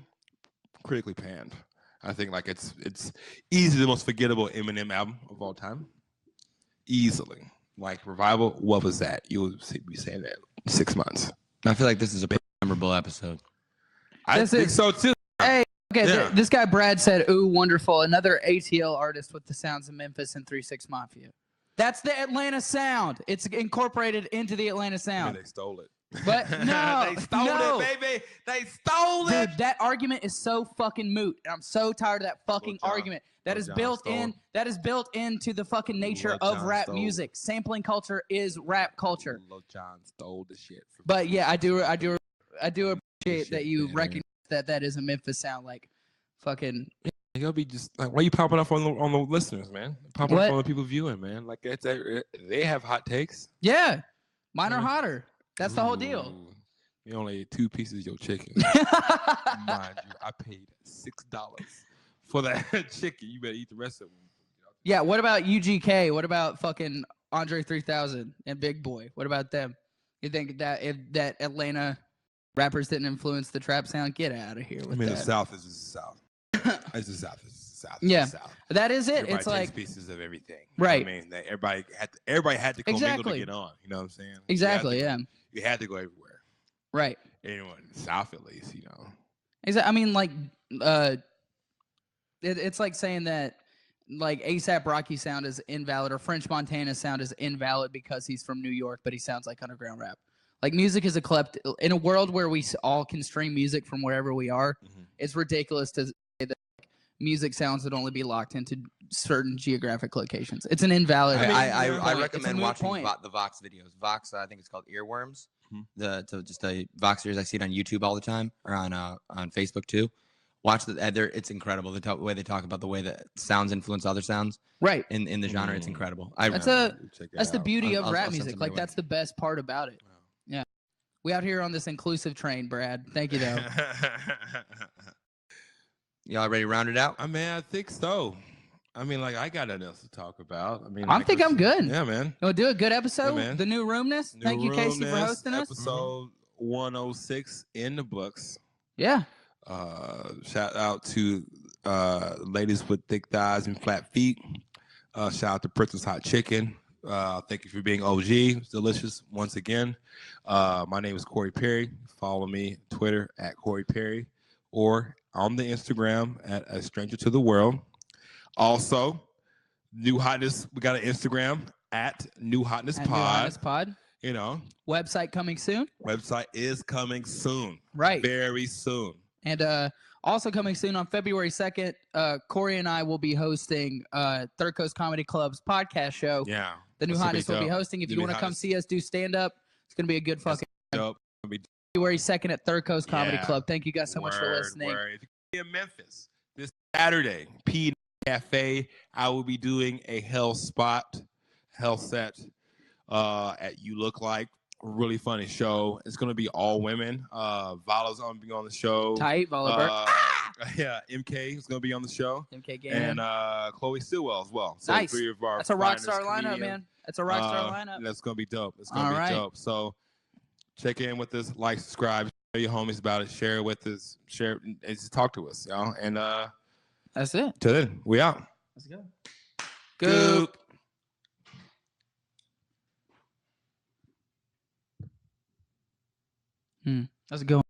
panned. I think like it's easily the most forgettable Eminem album of all time. Easily. Like Revival, what was that? You'll be saying that 6 months. I feel like this is a memorable episode. I think so too. Hey, okay, Yeah. this guy Brad said, "Ooh, wonderful! Another ATL artist with the sounds of Memphis and 3 6 Mafia." That's the Atlanta sound. It's incorporated into the Atlanta I sound. mean, they stole it. But no, they stole it, baby. They stole it. Dude, that argument is so fucking moot. And I'm so tired of that fucking argument. That is built into the fucking nature of rap music. Sampling culture is rap culture. Lil Jon stole the shit. But yeah, I do appreciate that you recognize that is a Memphis sound. Like, fucking. You'll be just like, why are you popping off on the listeners, man? Popping off on the people viewing, man. Like they have hot takes. Yeah, mine are hotter. That's the whole deal. You only ate 2 pieces of your chicken. Mind you, I paid $6 for that chicken. You better eat the rest of them. Yeah. What about UGK? What about fucking Andre 3000 and Big Boy? What about them? You think that if that Atlanta rappers didn't influence the trap sound, get out of here with that. The South is the South. It's the South. It's the South. Yeah, the South. That is it. Everybody it's takes like pieces of everything. Right. I mean, everybody had to commingle to get on. You know what I'm saying? Exactly. You had to go everywhere. Right. Anyone in the South, at least, you know. Exactly. I mean, like, it's like saying that, like, ASAP Rocky sound is invalid or French Montana sound is invalid because he's from New York, but he sounds like underground rap. Like, music is in a world where we all can stream music from wherever we are. Mm-hmm. It's ridiculous to say that music sounds would only be locked into certain geographic locations. It's an invalid. I recommend watching the Vox videos. Vox, I think it's called Earworms. Mm-hmm. The Vox series, I see it on YouTube all the time, or on Facebook too. Watch it's incredible. The way they talk about the way that sounds influence other sounds. Right. In the genre, it's incredible. That's the beauty of rap music. Like, that's the best part about it. Wow. Yeah. We out here on this inclusive train, Brad. Thank you, though. Y'all ready to round it out? I mean, I think so. I mean, like, I got nothing else to talk about. I mean, I think I'm good. Yeah, man. We'll do a good episode. Yeah, the new Roomness. Thank you, Casey, for hosting us. Episode 106 in the books. Yeah. Shout out to ladies with thick thighs and flat feet. Shout out to Princess Hot Chicken. Thank you for being OG. It's delicious once again. My name is Corey Perry. Follow me on Twitter at Corey Perry or on the Instagram at A Stranger to the World. Also, New Hotness. We got an Instagram at New Hotness Pod. New Hotness Pod. You know, website coming soon. Website is coming soon. Right. Very soon. And also coming soon on February 2nd, Corey and I will be hosting Third Coast Comedy Club's podcast show. Yeah. The New Hotness will be hosting. If you want to come see us do stand-up, it's going to be a good fucking dope. February 2nd at Third Coast Comedy Club. Thank you guys so much for listening. If you're in Memphis this Saturday, P Cafe, I will be doing a hell set at You Look Like. Really funny show. It's gonna be all women. Vala's gonna be on the show. Tight, Vala Yeah, MK is gonna be on the show. MK Game. And Chloe Stillwell as well. So nice. 3 of our That's a rock star lineup, man. That's a rock star lineup. That's gonna be dope. It's gonna be dope. So check in with us, like, subscribe, tell your homies about it, share it with us, share it, and just talk to us, y'all. And that's it. Till then, we out. Let's go. Goop. That's a good one.